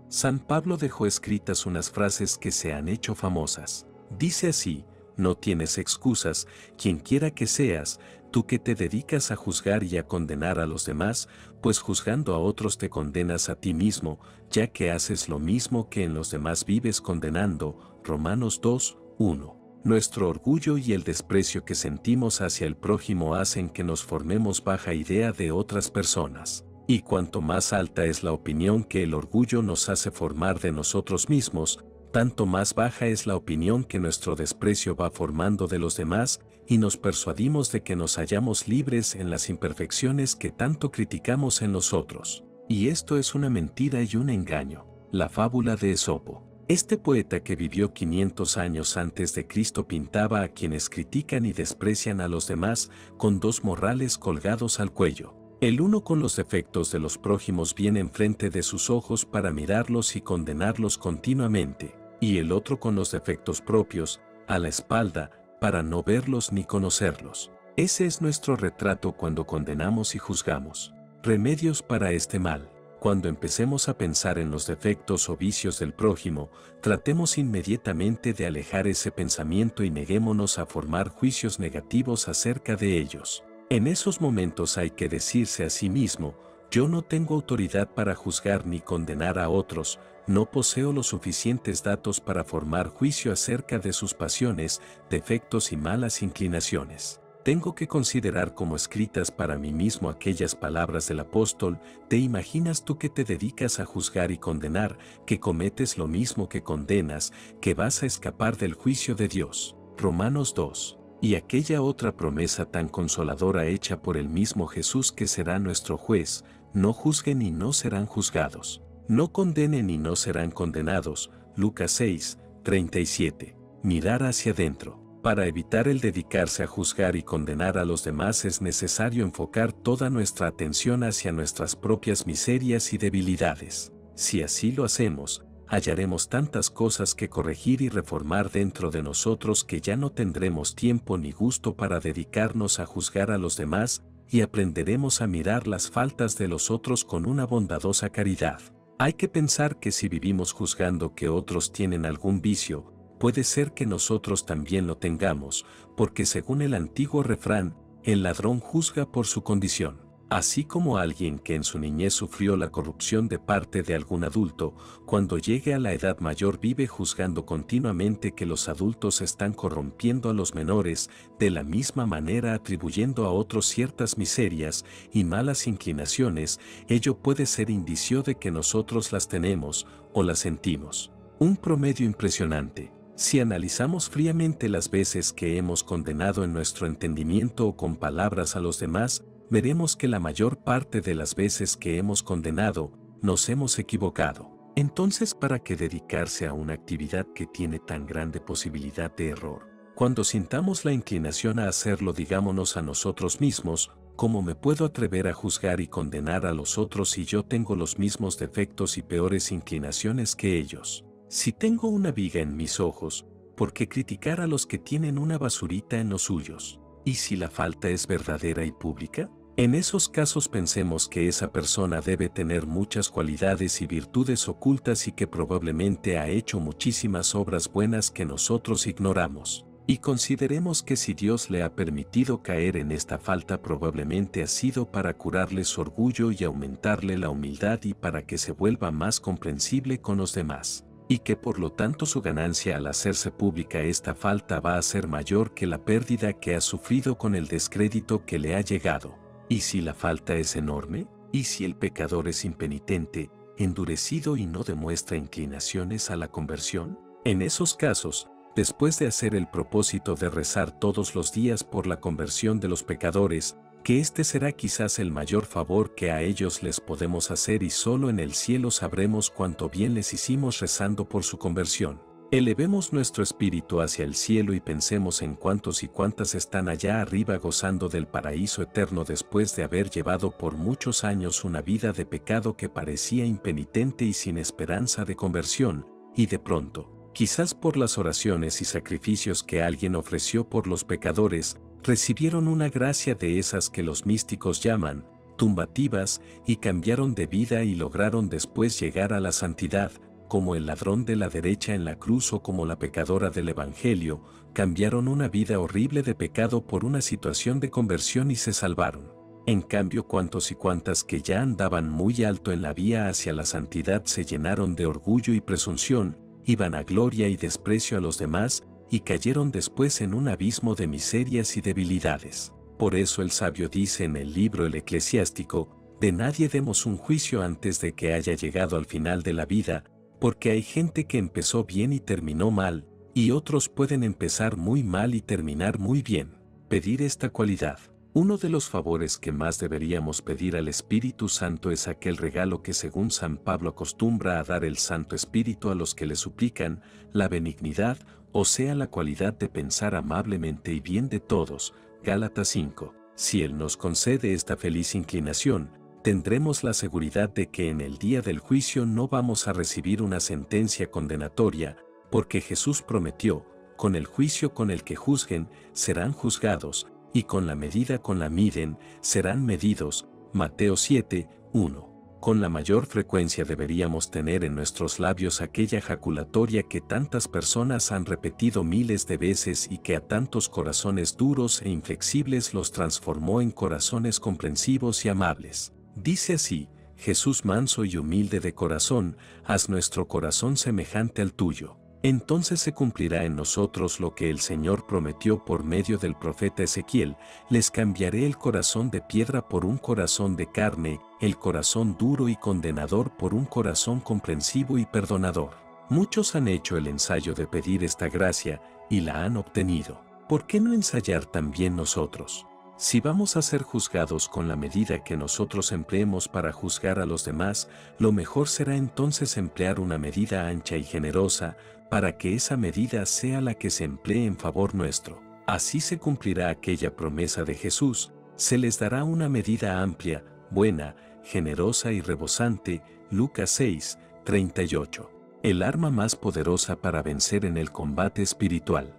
San Pablo dejó escritas unas frases que se han hecho famosas. Dice así: no tienes excusas, quien quiera que seas, tú que te dedicas a juzgar y a condenar a los demás, pues juzgando a otros te condenas a ti mismo, ya que haces lo mismo que en los demás vives condenando. Romanos 2, 1. Nuestro orgullo y el desprecio que sentimos hacia el prójimo hacen que nos formemos baja idea de otras personas. Y cuanto más alta es la opinión que el orgullo nos hace formar de nosotros mismos, tanto más baja es la opinión que nuestro desprecio va formando de los demás, y nos persuadimos de que nos hallamos libres en las imperfecciones que tanto criticamos en los otros. Y esto es una mentira y un engaño. La fábula de Esopo. Este poeta que vivió 500 años antes de Cristo pintaba a quienes critican y desprecian a los demás con dos morrales colgados al cuello. El uno con los defectos de los prójimos bien enfrente de sus ojos para mirarlos y condenarlos continuamente, y el otro con los defectos propios, a la espalda, para no verlos ni conocerlos. Ese es nuestro retrato cuando condenamos y juzgamos. Remedios para este mal. Cuando empecemos a pensar en los defectos o vicios del prójimo, tratemos inmediatamente de alejar ese pensamiento y neguémonos a formar juicios negativos acerca de ellos. En esos momentos hay que decirse a sí mismo: yo no tengo autoridad para juzgar ni condenar a otros, no poseo los suficientes datos para formar juicio acerca de sus pasiones, defectos y malas inclinaciones. Tengo que considerar como escritas para mí mismo aquellas palabras del apóstol: ¿te imaginas tú que te dedicas a juzgar y condenar, que cometes lo mismo que condenas, que vas a escapar del juicio de Dios? Romanos 2. Y aquella otra promesa tan consoladora hecha por el mismo Jesús que será nuestro juez: no juzguen y no serán juzgados. No condenen y no serán condenados. Lucas 6, 37. Mirar hacia adentro. Para evitar el dedicarse a juzgar y condenar a los demás es necesario enfocar toda nuestra atención hacia nuestras propias miserias y debilidades. Si así lo hacemos, hallaremos tantas cosas que corregir y reformar dentro de nosotros que ya no tendremos tiempo ni gusto para dedicarnos a juzgar a los demás, y aprenderemos a mirar las faltas de los otros con una bondadosa caridad. Hay que pensar que si vivimos juzgando que otros tienen algún vicio, puede ser que nosotros también lo tengamos, porque según el antiguo refrán, el ladrón juzga por su condición. Así como alguien que en su niñez sufrió la corrupción de parte de algún adulto, cuando llegue a la edad mayor vive juzgando continuamente que los adultos están corrompiendo a los menores, de la misma manera atribuyendo a otros ciertas miserias y malas inclinaciones, ello puede ser indicio de que nosotros las tenemos o las sentimos. Un promedio impresionante. Si analizamos fríamente las veces que hemos condenado en nuestro entendimiento o con palabras a los demás, veremos que la mayor parte de las veces que hemos condenado, nos hemos equivocado. Entonces, ¿para qué dedicarse a una actividad que tiene tan grande posibilidad de error? Cuando sintamos la inclinación a hacerlo, digámonos a nosotros mismos: ¿cómo me puedo atrever a juzgar y condenar a los otros si yo tengo los mismos defectos y peores inclinaciones que ellos? Si tengo una viga en mis ojos, ¿por qué criticar a los que tienen una basurita en los suyos? ¿Y si la falta es verdadera y pública? En esos casos pensemos que esa persona debe tener muchas cualidades y virtudes ocultas y que probablemente ha hecho muchísimas obras buenas que nosotros ignoramos. Y consideremos que si Dios le ha permitido caer en esta falta, probablemente ha sido para curarle su orgullo y aumentarle la humildad y para que se vuelva más comprensible con los demás. Y que por lo tanto su ganancia al hacerse pública esta falta va a ser mayor que la pérdida que ha sufrido con el descrédito que le ha llegado. ¿Y si la falta es enorme? ¿Y si el pecador es impenitente, endurecido y no demuestra inclinaciones a la conversión? En esos casos, después de hacer el propósito de rezar todos los días por la conversión de los pecadores, que este será quizás el mayor favor que a ellos les podemos hacer y solo en el cielo sabremos cuánto bien les hicimos rezando por su conversión. Elevemos nuestro espíritu hacia el cielo y pensemos en cuántos y cuántas están allá arriba gozando del paraíso eterno después de haber llevado por muchos años una vida de pecado que parecía impenitente y sin esperanza de conversión, y de pronto, quizás por las oraciones y sacrificios que alguien ofreció por los pecadores, recibieron una gracia de esas que los místicos llaman tumbativas y cambiaron de vida y lograron después llegar a la santidad, como el ladrón de la derecha en la cruz o como la pecadora del Evangelio, cambiaron una vida horrible de pecado por una situación de conversión y se salvaron. En cambio, cuantos y cuantas que ya andaban muy alto en la vía hacia la santidad se llenaron de orgullo y presunción, y vanagloria y desprecio a los demás, y cayeron después en un abismo de miserias y debilidades. Por eso el sabio dice en el libro El Eclesiástico, de nadie demos un juicio antes de que haya llegado al final de la vida, porque hay gente que empezó bien y terminó mal, y otros pueden empezar muy mal y terminar muy bien. Pedir esta cualidad. Uno de los favores que más deberíamos pedir al Espíritu Santo es aquel regalo que según San Pablo acostumbra a dar el Santo Espíritu a los que le suplican, la benignidad, o sea la cualidad de pensar amablemente y bien de todos. Gálatas 5. Si Él nos concede esta feliz inclinación, tendremos la seguridad de que en el día del juicio no vamos a recibir una sentencia condenatoria, porque Jesús prometió, con el juicio con el que juzguen, serán juzgados, y con la medida con la miden, serán medidos. Mateo 7, 1. Con la mayor frecuencia deberíamos tener en nuestros labios aquella jaculatoria que tantas personas han repetido miles de veces y que a tantos corazones duros e inflexibles los transformó en corazones comprensivos y amables. Dice así: Jesús manso y humilde de corazón, haz nuestro corazón semejante al tuyo. Entonces se cumplirá en nosotros lo que el Señor prometió por medio del profeta Ezequiel: les cambiaré el corazón de piedra por un corazón de carne, el corazón duro y condenador por un corazón comprensivo y perdonador. Muchos han hecho el ensayo de pedir esta gracia y la han obtenido. ¿Por qué no ensayar también nosotros? Si vamos a ser juzgados con la medida que nosotros empleemos para juzgar a los demás, lo mejor será entonces emplear una medida ancha y generosa, para que esa medida sea la que se emplee en favor nuestro. Así se cumplirá aquella promesa de Jesús: se les dará una medida amplia, buena, generosa y rebosante. Lucas 6, 38. El arma más poderosa para vencer en el combate espiritual.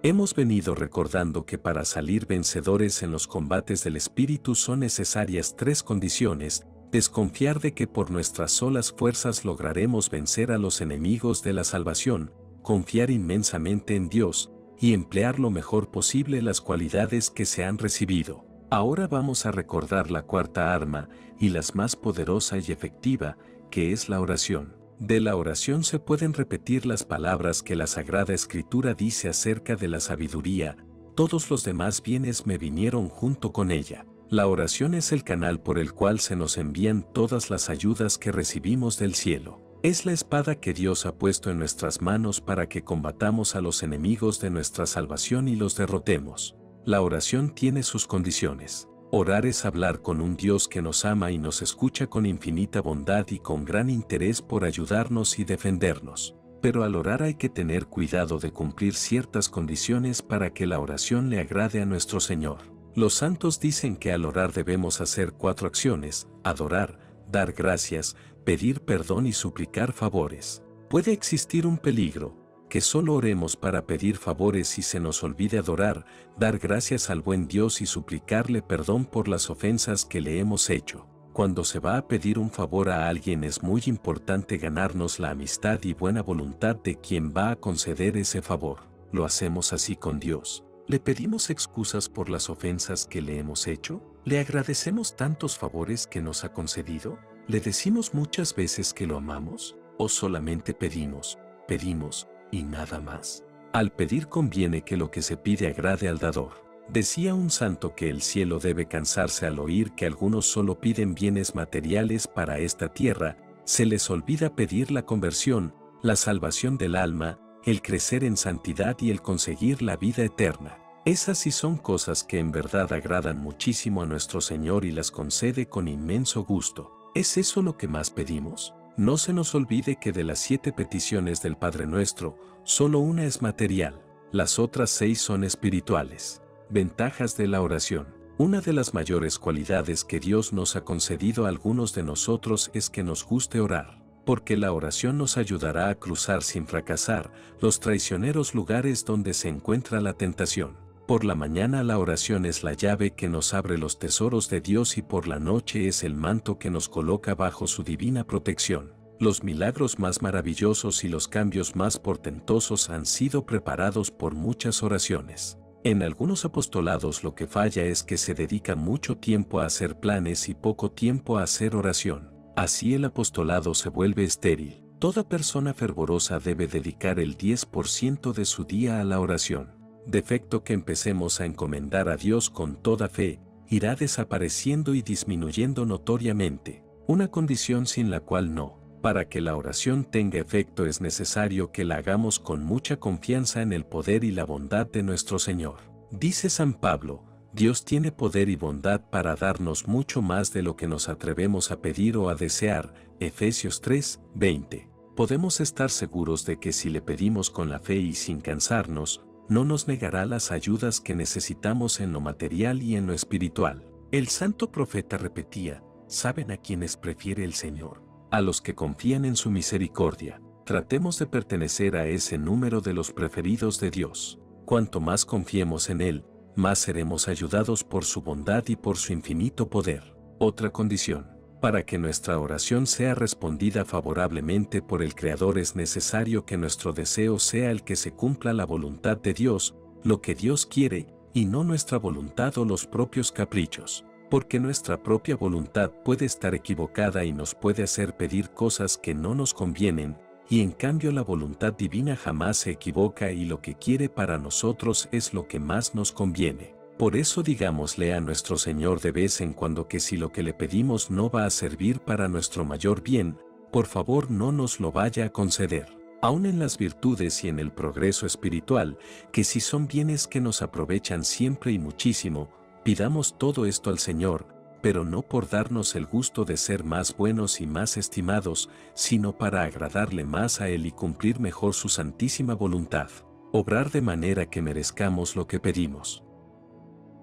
Hemos venido recordando que para salir vencedores en los combates del espíritu son necesarias tres condiciones: desconfiar de que por nuestras solas fuerzas lograremos vencer a los enemigos de la salvación, confiar inmensamente en Dios, y emplear lo mejor posible las cualidades que se han recibido. Ahora vamos a recordar la cuarta arma, y la más poderosa y efectiva, que es la oración. De la oración se pueden repetir las palabras que la Sagrada Escritura dice acerca de la sabiduría: todos los demás bienes me vinieron junto con ella. La oración es el canal por el cual se nos envían todas las ayudas que recibimos del cielo. Es la espada que Dios ha puesto en nuestras manos para que combatamos a los enemigos de nuestra salvación y los derrotemos. La oración tiene sus condiciones. Orar es hablar con un Dios que nos ama y nos escucha con infinita bondad y con gran interés por ayudarnos y defendernos. Pero al orar hay que tener cuidado de cumplir ciertas condiciones para que la oración le agrade a nuestro Señor. Los santos dicen que al orar debemos hacer 4 acciones: adorar, dar gracias, pedir perdón y suplicar favores. Puede existir un peligro: que solo oremos para pedir favores y se nos olvide adorar, dar gracias al buen Dios y suplicarle perdón por las ofensas que le hemos hecho. Cuando se va a pedir un favor a alguien es muy importante ganarnos la amistad y buena voluntad de quien va a conceder ese favor. ¿Lo hacemos así con Dios? ¿Le pedimos excusas por las ofensas que le hemos hecho? ¿Le agradecemos tantos favores que nos ha concedido? ¿Le decimos muchas veces que lo amamos? ¿O solamente pedimos y nada más? Al pedir conviene que lo que se pide agrade al dador. Decía un santo que el cielo debe cansarse al oír que algunos solo piden bienes materiales para esta tierra, se les olvida pedir la conversión, la salvación del alma el crecer en santidad y el conseguir la vida eterna. Esas sí son cosas que en verdad agradan muchísimo a nuestro Señor y las concede con inmenso gusto. ¿Es eso lo que más pedimos? No se nos olvide que de las 7 peticiones del Padre Nuestro, solo una es material, las otras 6 son espirituales. Ventajas de la oración. Una de las mayores cualidades que Dios nos ha concedido a algunos de nosotros es que nos guste orar, porque la oración nos ayudará a cruzar sin fracasar los traicioneros lugares donde se encuentra la tentación. Por la mañana la oración es la llave que nos abre los tesoros de Dios y por la noche es el manto que nos coloca bajo su divina protección. Los milagros más maravillosos y los cambios más portentosos han sido preparados por muchas oraciones. En algunos apostolados lo que falla es que se dedica mucho tiempo a hacer planes y poco tiempo a hacer oración. Así el apostolado se vuelve estéril. Toda persona fervorosa debe dedicar el 10% de su día a la oración. Defecto que empecemos a encomendar a Dios con toda fe, irá desapareciendo y disminuyendo notoriamente, una condición sin la cual no. Para que la oración tenga efecto es necesario que la hagamos con mucha confianza en el poder y la bondad de nuestro Señor. Dice San Pablo, Dios tiene poder y bondad para darnos mucho más de lo que nos atrevemos a pedir o a desear, Efesios 3, 20. Podemos estar seguros de que si le pedimos con la fe y sin cansarnos, no nos negará las ayudas que necesitamos en lo material y en lo espiritual. El santo profeta repetía, ¿saben a quiénes prefiere el Señor? A los que confían en su misericordia. Tratemos de pertenecer a ese número de los preferidos de Dios. Cuanto más confiemos en Él, más seremos ayudados por su bondad y por su infinito poder. Otra condición. Para que nuestra oración sea respondida favorablemente por el Creador es necesario que nuestro deseo sea el que se cumpla la voluntad de Dios, lo que Dios quiere, y no nuestra voluntad o los propios caprichos. Porque nuestra propia voluntad puede estar equivocada y nos puede hacer pedir cosas que no nos convienen, y en cambio la voluntad divina jamás se equivoca y lo que quiere para nosotros es lo que más nos conviene. Por eso digámosle a nuestro Señor de vez en cuando que si lo que le pedimos no va a servir para nuestro mayor bien, por favor no nos lo vaya a conceder. Aún en las virtudes y en el progreso espiritual, que si son bienes que nos aprovechan siempre y muchísimo, pidamos todo esto al Señor, pero no por darnos el gusto de ser más buenos y más estimados, sino para agradarle más a Él y cumplir mejor su santísima voluntad, obrar de manera que merezcamos lo que pedimos.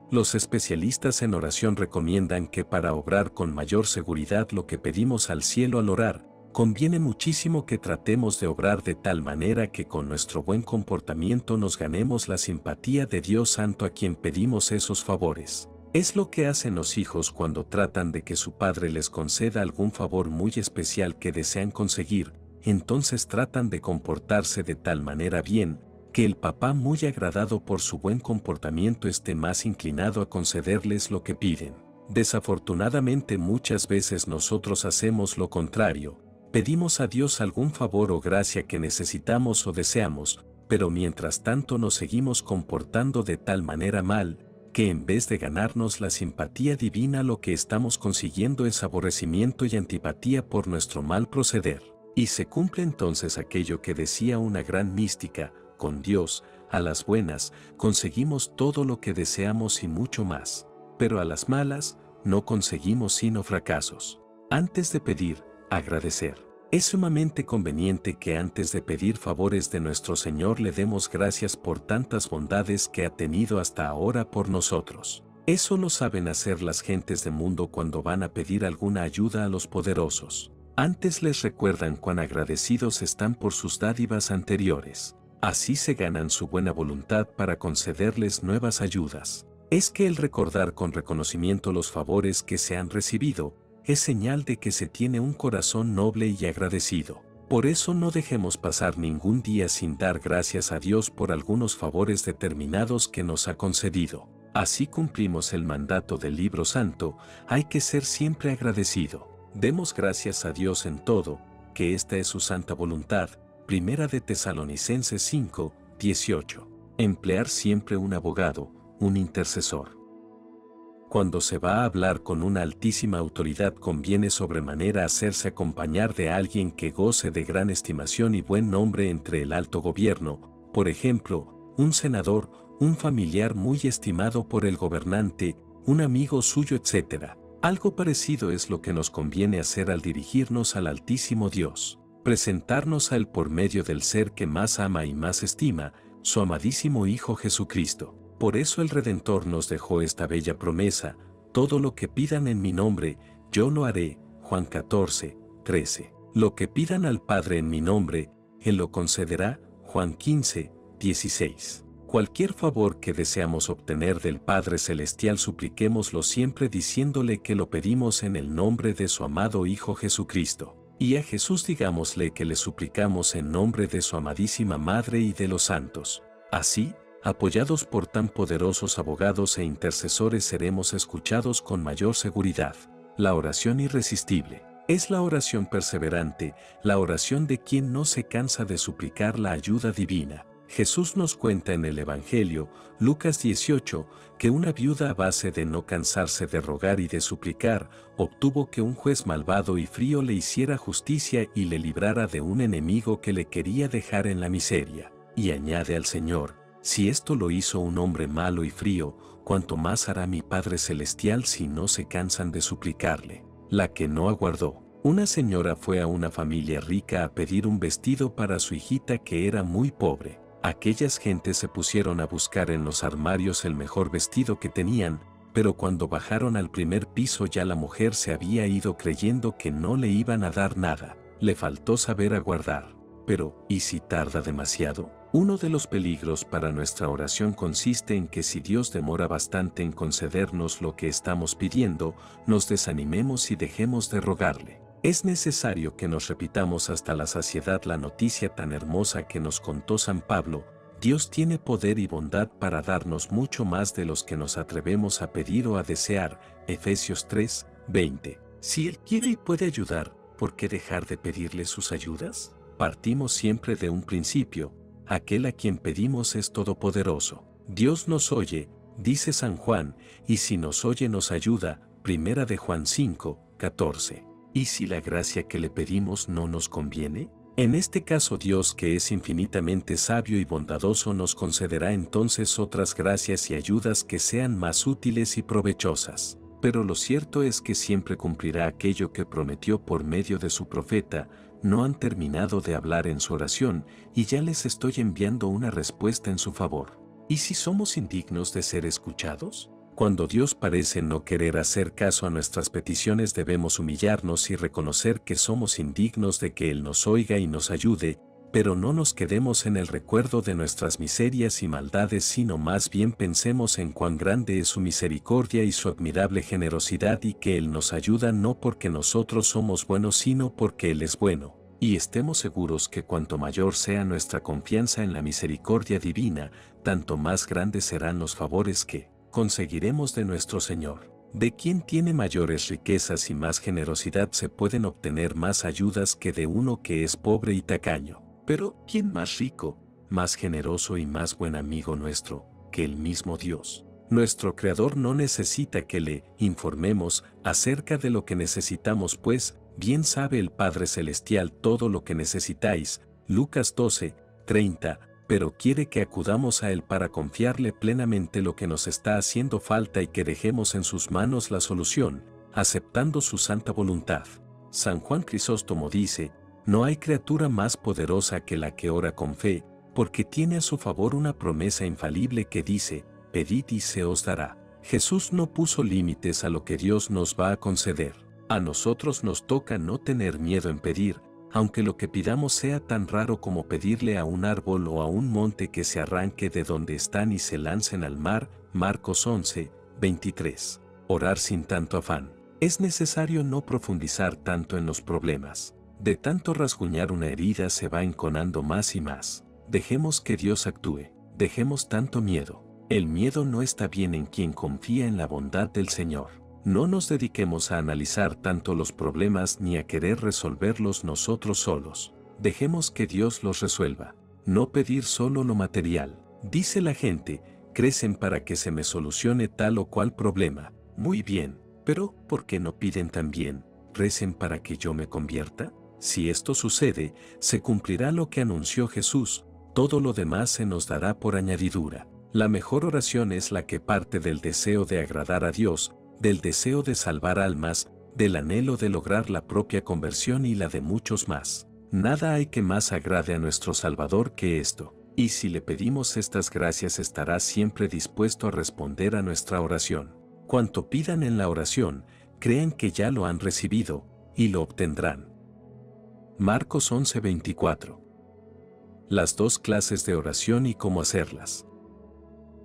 Los especialistas en oración recomiendan que para obrar con mayor seguridad lo que pedimos al cielo al orar, conviene muchísimo que tratemos de obrar de tal manera que con nuestro buen comportamiento nos ganemos la simpatía de Dios Santo a quien pedimos esos favores. Es lo que hacen los hijos cuando tratan de que su padre les conceda algún favor muy especial que desean conseguir, entonces tratan de comportarse de tal manera bien, que el papá muy agradado por su buen comportamiento esté más inclinado a concederles lo que piden. Desafortunadamente muchas veces nosotros hacemos lo contrario, pedimos a Dios algún favor o gracia que necesitamos o deseamos, pero mientras tanto nos seguimos comportando de tal manera mal, que en vez de ganarnos la simpatía divina lo que estamos consiguiendo es aborrecimiento y antipatía por nuestro mal proceder. Y se cumple entonces aquello que decía una gran mística, con Dios, a las buenas, conseguimos todo lo que deseamos y mucho más, pero a las malas, no conseguimos sino fracasos. Antes de pedir, agradecer. Es sumamente conveniente que antes de pedir favores de nuestro Señor le demos gracias por tantas bondades que ha tenido hasta ahora por nosotros. Eso lo saben hacer las gentes del mundo cuando van a pedir alguna ayuda a los poderosos. Antes les recuerdan cuán agradecidos están por sus dádivas anteriores. Así se ganan su buena voluntad para concederles nuevas ayudas. Es que el recordar con reconocimiento los favores que se han recibido, es señal de que se tiene un corazón noble y agradecido. Por eso no dejemos pasar ningún día sin dar gracias a Dios por algunos favores determinados que nos ha concedido. Así cumplimos el mandato del Libro Santo, hay que ser siempre agradecido. Demos gracias a Dios en todo, que esta es su santa voluntad. Primera de Tesalonicenses 5, 18. Emplear siempre un abogado, un intercesor. Cuando se va a hablar con una altísima autoridad conviene sobremanera hacerse acompañar de alguien que goce de gran estimación y buen nombre entre el alto gobierno, por ejemplo, un senador, un familiar muy estimado por el gobernante, un amigo suyo, etc. Algo parecido es lo que nos conviene hacer al dirigirnos al Altísimo Dios, presentarnos a Él por medio del ser que más ama y más estima, su amadísimo Hijo Jesucristo. Por eso el Redentor nos dejó esta bella promesa: todo lo que pidan en mi nombre, yo lo haré. Juan 14, 13. Lo que pidan al Padre en mi nombre, Él lo concederá. Juan 15, 16. Cualquier favor que deseamos obtener del Padre Celestial, supliquémoslo siempre diciéndole que lo pedimos en el nombre de su amado Hijo Jesucristo. Y a Jesús digámosle que le suplicamos en nombre de su amadísima Madre y de los santos. Así, apoyados por tan poderosos abogados e intercesores, seremos escuchados con mayor seguridad. La oración irresistible es la oración perseverante, la oración de quien no se cansa de suplicar la ayuda divina. Jesús nos cuenta en el Evangelio, Lucas 18, que una viuda, a base de no cansarse de rogar y de suplicar, obtuvo que un juez malvado y frío le hiciera justicia y le librara de un enemigo que le quería dejar en la miseria. Y añade al Señor: si esto lo hizo un hombre malo y frío, ¿cuánto más hará mi Padre Celestial si no se cansan de suplicarle? La que no aguardó. Una señora fue a una familia rica a pedir un vestido para su hijita que era muy pobre. Aquellas gentes se pusieron a buscar en los armarios el mejor vestido que tenían, pero cuando bajaron al primer piso ya la mujer se había ido creyendo que no le iban a dar nada. Le faltó saber aguardar. Pero, ¿y si tarda demasiado? Uno de los peligros para nuestra oración consiste en que si Dios demora bastante en concedernos lo que estamos pidiendo, nos desanimemos y dejemos de rogarle. Es necesario que nos repitamos hasta la saciedad la noticia tan hermosa que nos contó San Pablo: Dios tiene poder y bondad para darnos mucho más de los que nos atrevemos a pedir o a desear. Efesios 3, 20. Si Él quiere y puede ayudar, ¿por qué dejar de pedirle sus ayudas? Partimos siempre de un principio: aquel a quien pedimos es todopoderoso. Dios nos oye, dice San Juan, y si nos oye nos ayuda. Primera de Juan 5, 14. ¿Y si la gracia que le pedimos no nos conviene? En este caso Dios, que es infinitamente sabio y bondadoso, nos concederá entonces otras gracias y ayudas que sean más útiles y provechosas. Pero lo cierto es que siempre cumplirá aquello que prometió por medio de su profeta. No han terminado de hablar en su oración y ya les estoy enviando una respuesta en su favor. ¿Y si somos indignos de ser escuchados? Cuando Dios parece no querer hacer caso a nuestras peticiones, debemos humillarnos y reconocer que somos indignos de que Él nos oiga y nos ayude, pero no nos quedemos en el recuerdo de nuestras miserias y maldades, sino más bien pensemos en cuán grande es su misericordia y su admirable generosidad, y que Él nos ayuda no porque nosotros somos buenos, sino porque Él es bueno. Y estemos seguros que cuanto mayor sea nuestra confianza en la misericordia divina, tanto más grandes serán los favores que conseguiremos de nuestro Señor. De quien tiene mayores riquezas y más generosidad se pueden obtener más ayudas que de uno que es pobre y tacaño. Pero, ¿quién más rico, más generoso y más buen amigo nuestro que el mismo Dios? Nuestro Creador no necesita que le informemos acerca de lo que necesitamos, pues bien sabe el Padre Celestial todo lo que necesitáis. Lucas 12, 30. Pero quiere que acudamos a Él para confiarle plenamente lo que nos está haciendo falta y que dejemos en sus manos la solución, aceptando su santa voluntad. San Juan Crisóstomo dice: no hay criatura más poderosa que la que ora con fe, porque tiene a su favor una promesa infalible que dice: pedid y se os dará. Jesús no puso límites a lo que Dios nos va a conceder. A nosotros nos toca no tener miedo en pedir, aunque lo que pidamos sea tan raro como pedirle a un árbol o a un monte que se arranque de donde están y se lancen al mar. Marcos 11, 23. Orar sin tanto afán. Es necesario no profundizar tanto en los problemas. De tanto rasguñar una herida se va enconando más y más. Dejemos que Dios actúe. Dejemos tanto miedo. El miedo no está bien en quien confía en la bondad del Señor. No nos dediquemos a analizar tanto los problemas ni a querer resolverlos nosotros solos. Dejemos que Dios los resuelva. No pedir solo lo material. Dice la gente: crecen para que se me solucione tal o cual problema. Muy bien, pero ¿por qué no piden también, recen para que yo me convierta? Si esto sucede, se cumplirá lo que anunció Jesús, todo lo demás se nos dará por añadidura. La mejor oración es la que parte del deseo de agradar a Dios, del deseo de salvar almas, del anhelo de lograr la propia conversión y la de muchos más. Nada hay que más agrade a nuestro Salvador que esto, y si le pedimos estas gracias estará siempre dispuesto a responder a nuestra oración. Cuanto pidan en la oración, crean que ya lo han recibido, y lo obtendrán. Marcos 11:24. Las dos clases de oración y cómo hacerlas.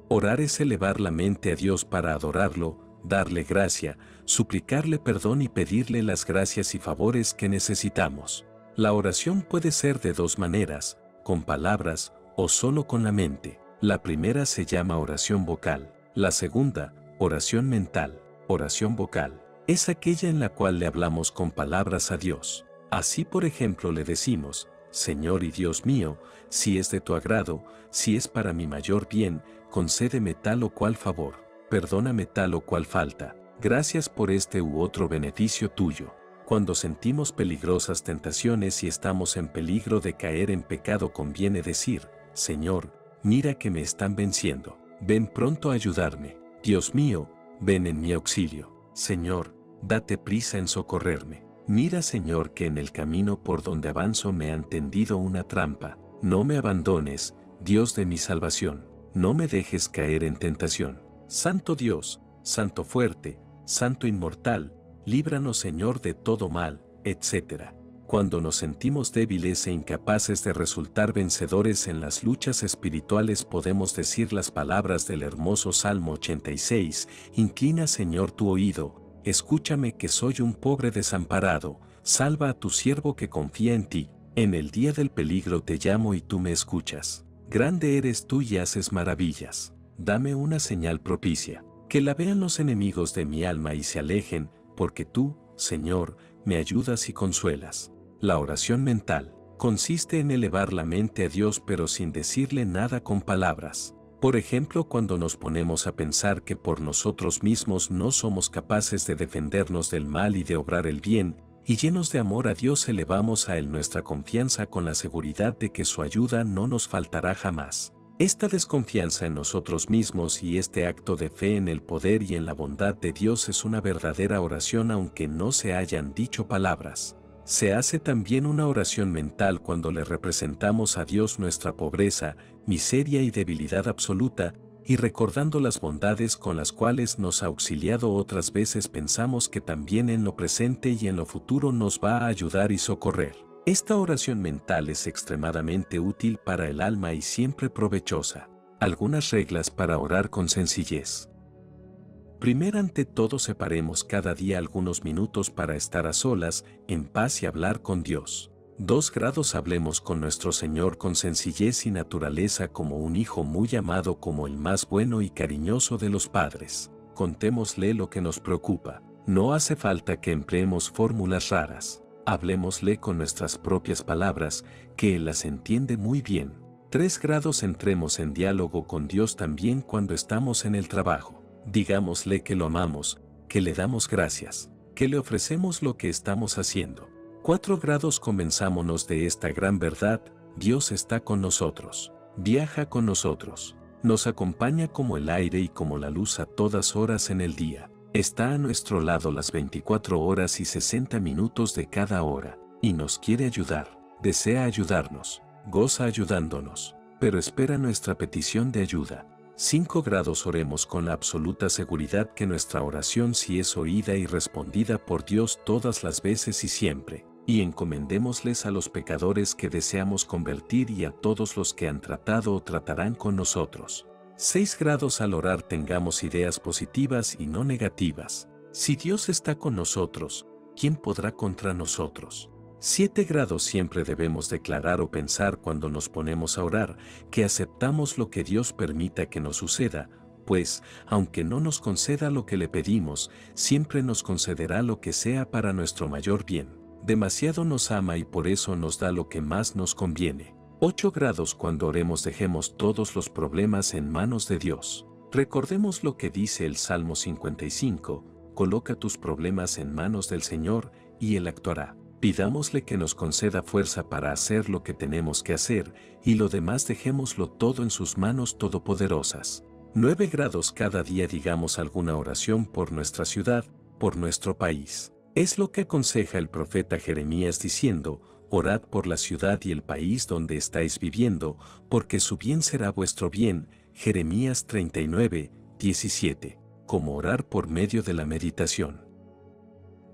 Orar es elevar la mente a Dios para adorarlo, darle gracia, suplicarle perdón y pedirle las gracias y favores que necesitamos. La oración puede ser de dos maneras, con palabras o solo con la mente. La primera se llama oración vocal, la segunda, oración mental. Oración vocal es aquella en la cual le hablamos con palabras a Dios. Así, por ejemplo, le decimos, Señor y Dios mío, si es de tu agrado, si es para mi mayor bien, concédeme tal o cual favor, perdóname tal o cual falta, gracias por este u otro beneficio tuyo. Cuando sentimos peligrosas tentaciones y estamos en peligro de caer en pecado, conviene decir, Señor, mira que me están venciendo, ven pronto a ayudarme. Dios mío, ven en mi auxilio. Señor, date prisa en socorrerme. Mira, Señor, que en el camino por donde avanzo me han tendido una trampa. No me abandones, Dios de mi salvación. No me dejes caer en tentación. Santo Dios, Santo fuerte, Santo inmortal, líbranos, Señor, de todo mal, etc. Cuando nos sentimos débiles e incapaces de resultar vencedores en las luchas espirituales, podemos decir las palabras del hermoso Salmo 86, Inclina, Señor, tu oído, escúchame que soy un pobre desamparado, salva a tu siervo que confía en ti. En el día del peligro te llamo y tú me escuchas. Grande eres tú y haces maravillas. Dame una señal propicia, que la vean los enemigos de mi alma y se alejen, porque tú, Señor, me ayudas y consuelas. La oración mental consiste en elevar la mente a Dios pero sin decirle nada con palabras. Por ejemplo, cuando nos ponemos a pensar que por nosotros mismos no somos capaces de defendernos del mal y de obrar el bien, y llenos de amor a Dios elevamos a Él nuestra confianza con la seguridad de que su ayuda no nos faltará jamás. Esta desconfianza en nosotros mismos y este acto de fe en el poder y en la bondad de Dios es una verdadera oración aunque no se hayan dicho palabras. Se hace también una oración mental cuando le representamos a Dios nuestra pobreza, miseria y debilidad absoluta, y recordando las bondades con las cuales nos ha auxiliado otras veces pensamos que también en lo presente y en lo futuro nos va a ayudar y socorrer. Esta oración mental es extremadamente útil para el alma y siempre provechosa. Algunas reglas para orar con sencillez. Primero, ante todo, separemos cada día algunos minutos para estar a solas, en paz y hablar con Dios. 2 grados Hablemos con nuestro Señor con sencillez y naturaleza como un hijo muy amado, como el más bueno y cariñoso de los padres. Contémosle lo que nos preocupa. No hace falta que empleemos fórmulas raras. Hablemosle con nuestras propias palabras, que Él las entiende muy bien. 3 grados Entremos en diálogo con Dios también cuando estamos en el trabajo. Digámosle que lo amamos, que le damos gracias, que le ofrecemos lo que estamos haciendo. 4 grados Convenzámonos de esta gran verdad, Dios está con nosotros, viaja con nosotros, nos acompaña como el aire y como la luz a todas horas en el día. Está a nuestro lado las 24 horas y 60 minutos de cada hora, y nos quiere ayudar, desea ayudarnos, goza ayudándonos, pero espera nuestra petición de ayuda. 5 grados Oremos con la absoluta seguridad que nuestra oración sí es oída y respondida por Dios todas las veces y siempre, y encomendémosles a los pecadores que deseamos convertir y a todos los que han tratado o tratarán con nosotros. 6 grados Al orar tengamos ideas positivas y no negativas. Si Dios está con nosotros, ¿quién podrá contra nosotros? 7 grados Siempre debemos declarar o pensar cuando nos ponemos a orar que aceptamos lo que Dios permita que nos suceda, pues, aunque no nos conceda lo que le pedimos, siempre nos concederá lo que sea para nuestro mayor bien. Demasiado nos ama y por eso nos da lo que más nos conviene. 8 grados Cuando oremos dejemos todos los problemas en manos de Dios. Recordemos lo que dice el Salmo 55, coloca tus problemas en manos del Señor y Él actuará. Pidámosle que nos conceda fuerza para hacer lo que tenemos que hacer y lo demás dejémoslo todo en sus manos todopoderosas. 9 grados cada día digamos alguna oración por nuestra ciudad, por nuestro país. Es lo que aconseja el profeta Jeremías diciendo, orad por la ciudad y el país donde estáis viviendo, porque su bien será vuestro bien. Jeremías 39, 17. Como orar por medio de la meditación.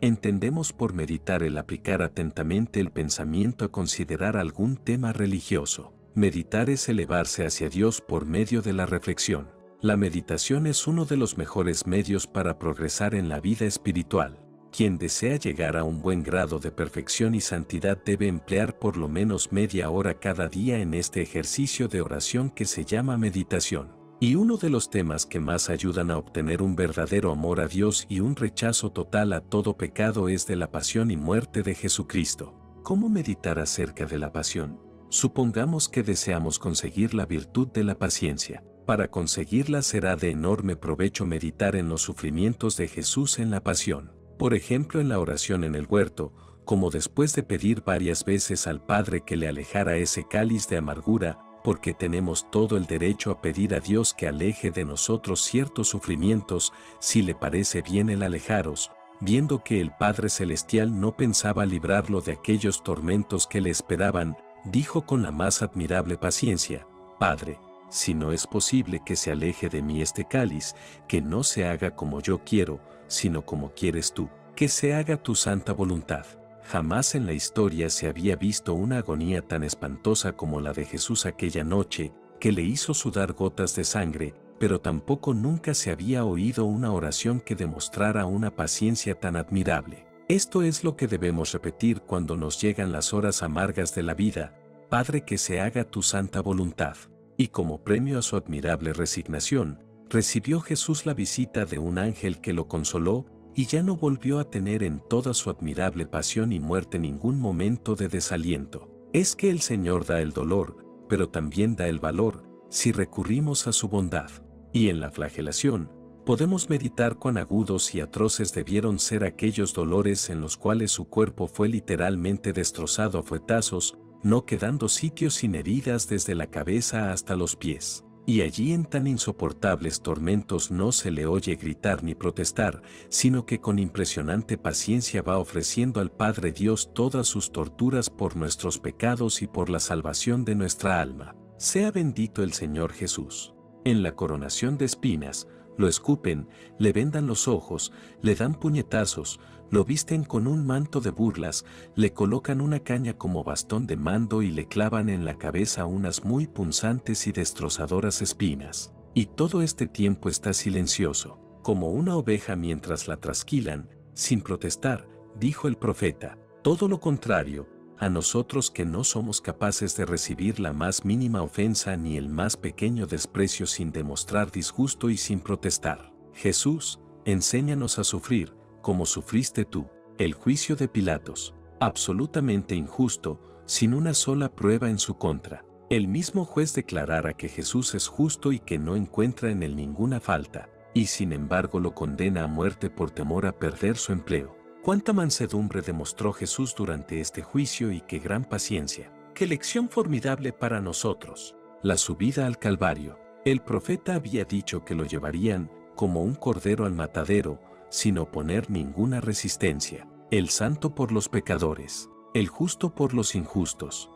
Entendemos por meditar el aplicar atentamente el pensamiento a considerar algún tema religioso. Meditar es elevarse hacia Dios por medio de la reflexión. La meditación es uno de los mejores medios para progresar en la vida espiritual. Quien desea llegar a un buen grado de perfección y santidad debe emplear por lo menos media hora cada día en este ejercicio de oración que se llama meditación. Y uno de los temas que más ayudan a obtener un verdadero amor a Dios y un rechazo total a todo pecado es de la pasión y muerte de Jesucristo. ¿Cómo meditar acerca de la pasión? Supongamos que deseamos conseguir la virtud de la paciencia. Para conseguirla será de enorme provecho meditar en los sufrimientos de Jesús en la pasión. Por ejemplo, en la oración en el huerto, como después de pedir varias veces al Padre que le alejara ese cáliz de amargura, porque tenemos todo el derecho a pedir a Dios que aleje de nosotros ciertos sufrimientos, si le parece bien el alejaros, viendo que el Padre Celestial no pensaba librarlo de aquellos tormentos que le esperaban, dijo con la más admirable paciencia, Padre, si no es posible que se aleje de mí este cáliz, que no se haga como yo quiero, sino como quieres tú, que se haga tu santa voluntad. Jamás en la historia se había visto una agonía tan espantosa como la de Jesús aquella noche, que le hizo sudar gotas de sangre, pero tampoco nunca se había oído una oración que demostrara una paciencia tan admirable. Esto es lo que debemos repetir cuando nos llegan las horas amargas de la vida, Padre, que se haga tu santa voluntad. Y como premio a su admirable resignación, recibió Jesús la visita de un ángel que lo consoló, y ya no volvió a tener en toda su admirable pasión y muerte ningún momento de desaliento. Es que el Señor da el dolor, pero también da el valor, si recurrimos a su bondad. Y en la flagelación, podemos meditar cuán agudos y atroces debieron ser aquellos dolores en los cuales su cuerpo fue literalmente destrozado a fuetazos, no quedando sitio sin heridas desde la cabeza hasta los pies. Y allí en tan insoportables tormentos no se le oye gritar ni protestar, sino que con impresionante paciencia va ofreciendo al Padre Dios todas sus torturas por nuestros pecados y por la salvación de nuestra alma. Sea bendito el Señor Jesús. En la coronación de espinas, lo escupen, le vendan los ojos, le dan puñetazos, lo visten con un manto de burlas, le colocan una caña como bastón de mando y le clavan en la cabeza unas muy punzantes y destrozadoras espinas. Y todo este tiempo está silencioso, como una oveja mientras la trasquilan, sin protestar, dijo el profeta. Todo lo contrario, a nosotros que no somos capaces de recibir la más mínima ofensa ni el más pequeño desprecio sin demostrar disgusto y sin protestar. Jesús, enséñanos a sufrir, como sufriste tú. El juicio de Pilatos, absolutamente injusto, sin una sola prueba en su contra. El mismo juez declarara que Jesús es justo y que no encuentra en él ninguna falta, y sin embargo lo condena a muerte por temor a perder su empleo. Cuánta mansedumbre demostró Jesús durante este juicio y qué gran paciencia. Qué lección formidable para nosotros. La subida al Calvario. El profeta había dicho que lo llevarían como un cordero al matadero, sin oponer ninguna resistencia. El santo por los pecadores, el justo por los injustos.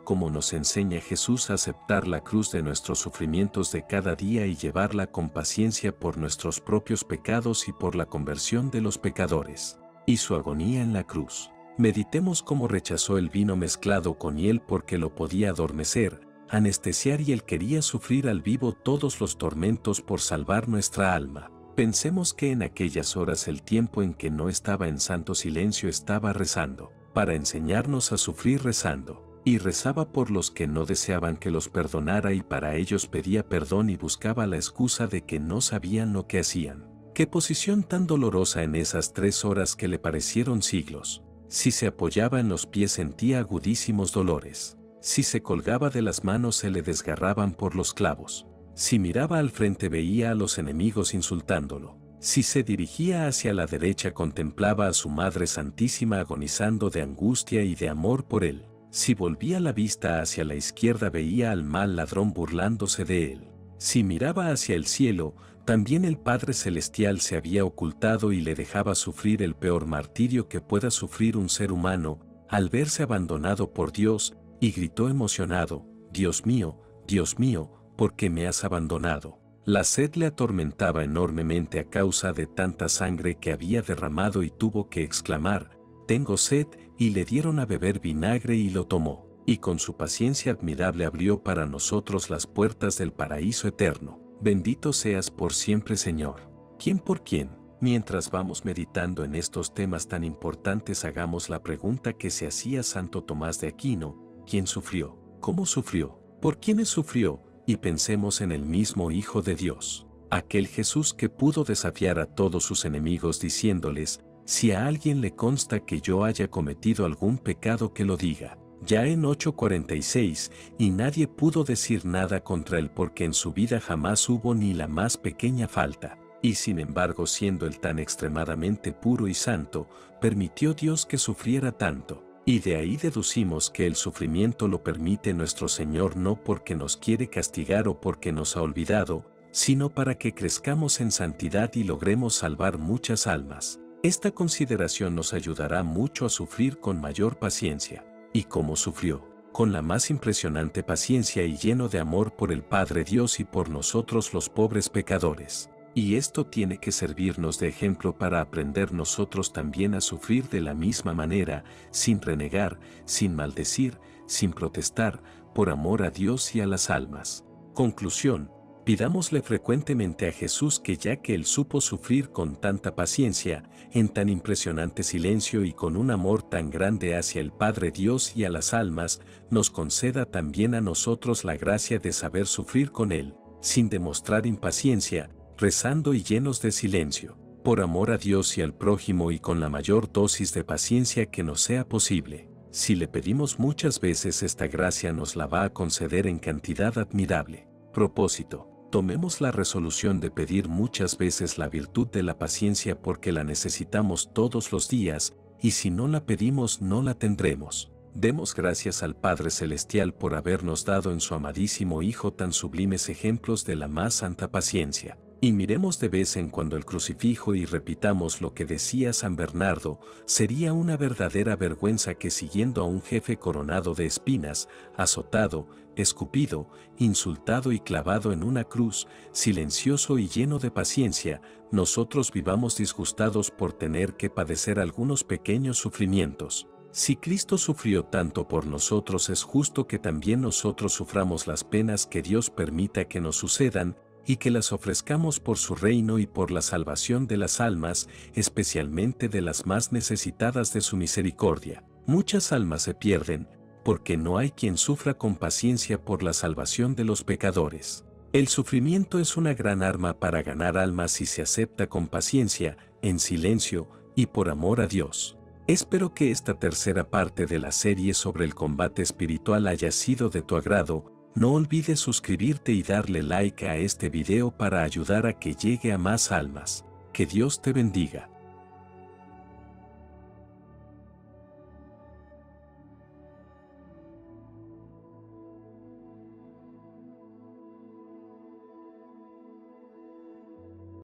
Como nos enseña Jesús a aceptar la cruz de nuestros sufrimientos de cada día y llevarla con paciencia por nuestros propios pecados y por la conversión de los pecadores. Y su agonía en la cruz. Meditemos cómo rechazó el vino mezclado con hiel porque lo podía adormecer, anestesiar y él quería sufrir al vivo todos los tormentos por salvar nuestra alma. Pensemos que en aquellas horas el tiempo en que no estaba en santo silencio estaba rezando, para enseñarnos a sufrir rezando, y rezaba por los que no deseaban que los perdonara y para ellos pedía perdón y buscaba la excusa de que no sabían lo que hacían. Qué posición tan dolorosa en esas 3 horas que le parecieron siglos. Si se apoyaba en los pies sentía agudísimos dolores. Si se colgaba de las manos se le desgarraban por los clavos. Si miraba al frente veía a los enemigos insultándolo. Si se dirigía hacia la derecha contemplaba a su Madre Santísima agonizando de angustia y de amor por él. Si volvía la vista hacia la izquierda veía al mal ladrón burlándose de él. Si miraba hacia el cielo, también el Padre Celestial se había ocultado y le dejaba sufrir el peor martirio que pueda sufrir un ser humano, al verse abandonado por Dios, y gritó emocionado: Dios mío, ¿por qué me has abandonado? La sed le atormentaba enormemente a causa de tanta sangre que había derramado y tuvo que exclamar: tengo sed, y le dieron a beber vinagre y lo tomó, y con su paciencia admirable abrió para nosotros las puertas del paraíso eterno. Bendito seas por siempre, Señor. ¿Quién por quién? Mientras vamos meditando en estos temas tan importantes, hagamos la pregunta que se hacía Santo Tomás de Aquino: ¿quién sufrió? ¿Cómo sufrió? ¿Por quiénes sufrió? Y pensemos en el mismo Hijo de Dios, aquel Jesús que pudo desafiar a todos sus enemigos diciéndoles: si a alguien le consta que yo haya cometido algún pecado, que lo diga. Ya en 8:46, y nadie pudo decir nada contra él porque en su vida jamás hubo ni la más pequeña falta. Y sin embargo, siendo él tan extremadamente puro y santo, permitió Dios que sufriera tanto. Y de ahí deducimos que el sufrimiento lo permite nuestro Señor no porque nos quiere castigar o porque nos ha olvidado, sino para que crezcamos en santidad y logremos salvar muchas almas. Esta consideración nos ayudará mucho a sufrir con mayor paciencia. ¿Y cómo sufrió? Con la más impresionante paciencia y lleno de amor por el Padre Dios y por nosotros los pobres pecadores. Y esto tiene que servirnos de ejemplo para aprender nosotros también a sufrir de la misma manera, sin renegar, sin maldecir, sin protestar, por amor a Dios y a las almas. Conclusión: pidámosle frecuentemente a Jesús que, ya que Él supo sufrir con tanta paciencia, en tan impresionante silencio y con un amor tan grande hacia el Padre Dios y a las almas, nos conceda también a nosotros la gracia de saber sufrir con Él, sin demostrar impaciencia, rezando y llenos de silencio, por amor a Dios y al prójimo y con la mayor dosis de paciencia que nos sea posible. Si le pedimos muchas veces, esta gracia nos la va a conceder en cantidad admirable. Propósito: tomemos la resolución de pedir muchas veces la virtud de la paciencia porque la necesitamos todos los días, y si no la pedimos no la tendremos. Demos gracias al Padre Celestial por habernos dado en su amadísimo Hijo tan sublimes ejemplos de la más santa paciencia. Y miremos de vez en cuando el crucifijo y repitamos lo que decía San Bernardo: sería una verdadera vergüenza que, siguiendo a un jefe coronado de espinas, azotado, escupido, insultado y clavado en una cruz, silencioso y lleno de paciencia, nosotros vivamos disgustados por tener que padecer algunos pequeños sufrimientos. Si Cristo sufrió tanto por nosotros, es justo que también nosotros suframos las penas que Dios permita que nos sucedan, y que las ofrezcamos por su reino y por la salvación de las almas, especialmente de las más necesitadas de su misericordia. Muchas almas se pierden, porque no hay quien sufra con paciencia por la salvación de los pecadores. El sufrimiento es una gran arma para ganar almas si se acepta con paciencia, en silencio y por amor a Dios. Espero que esta tercera parte de la serie sobre el combate espiritual haya sido de tu agrado. No olvides suscribirte y darle like a este video para ayudar a que llegue a más almas. Que Dios te bendiga.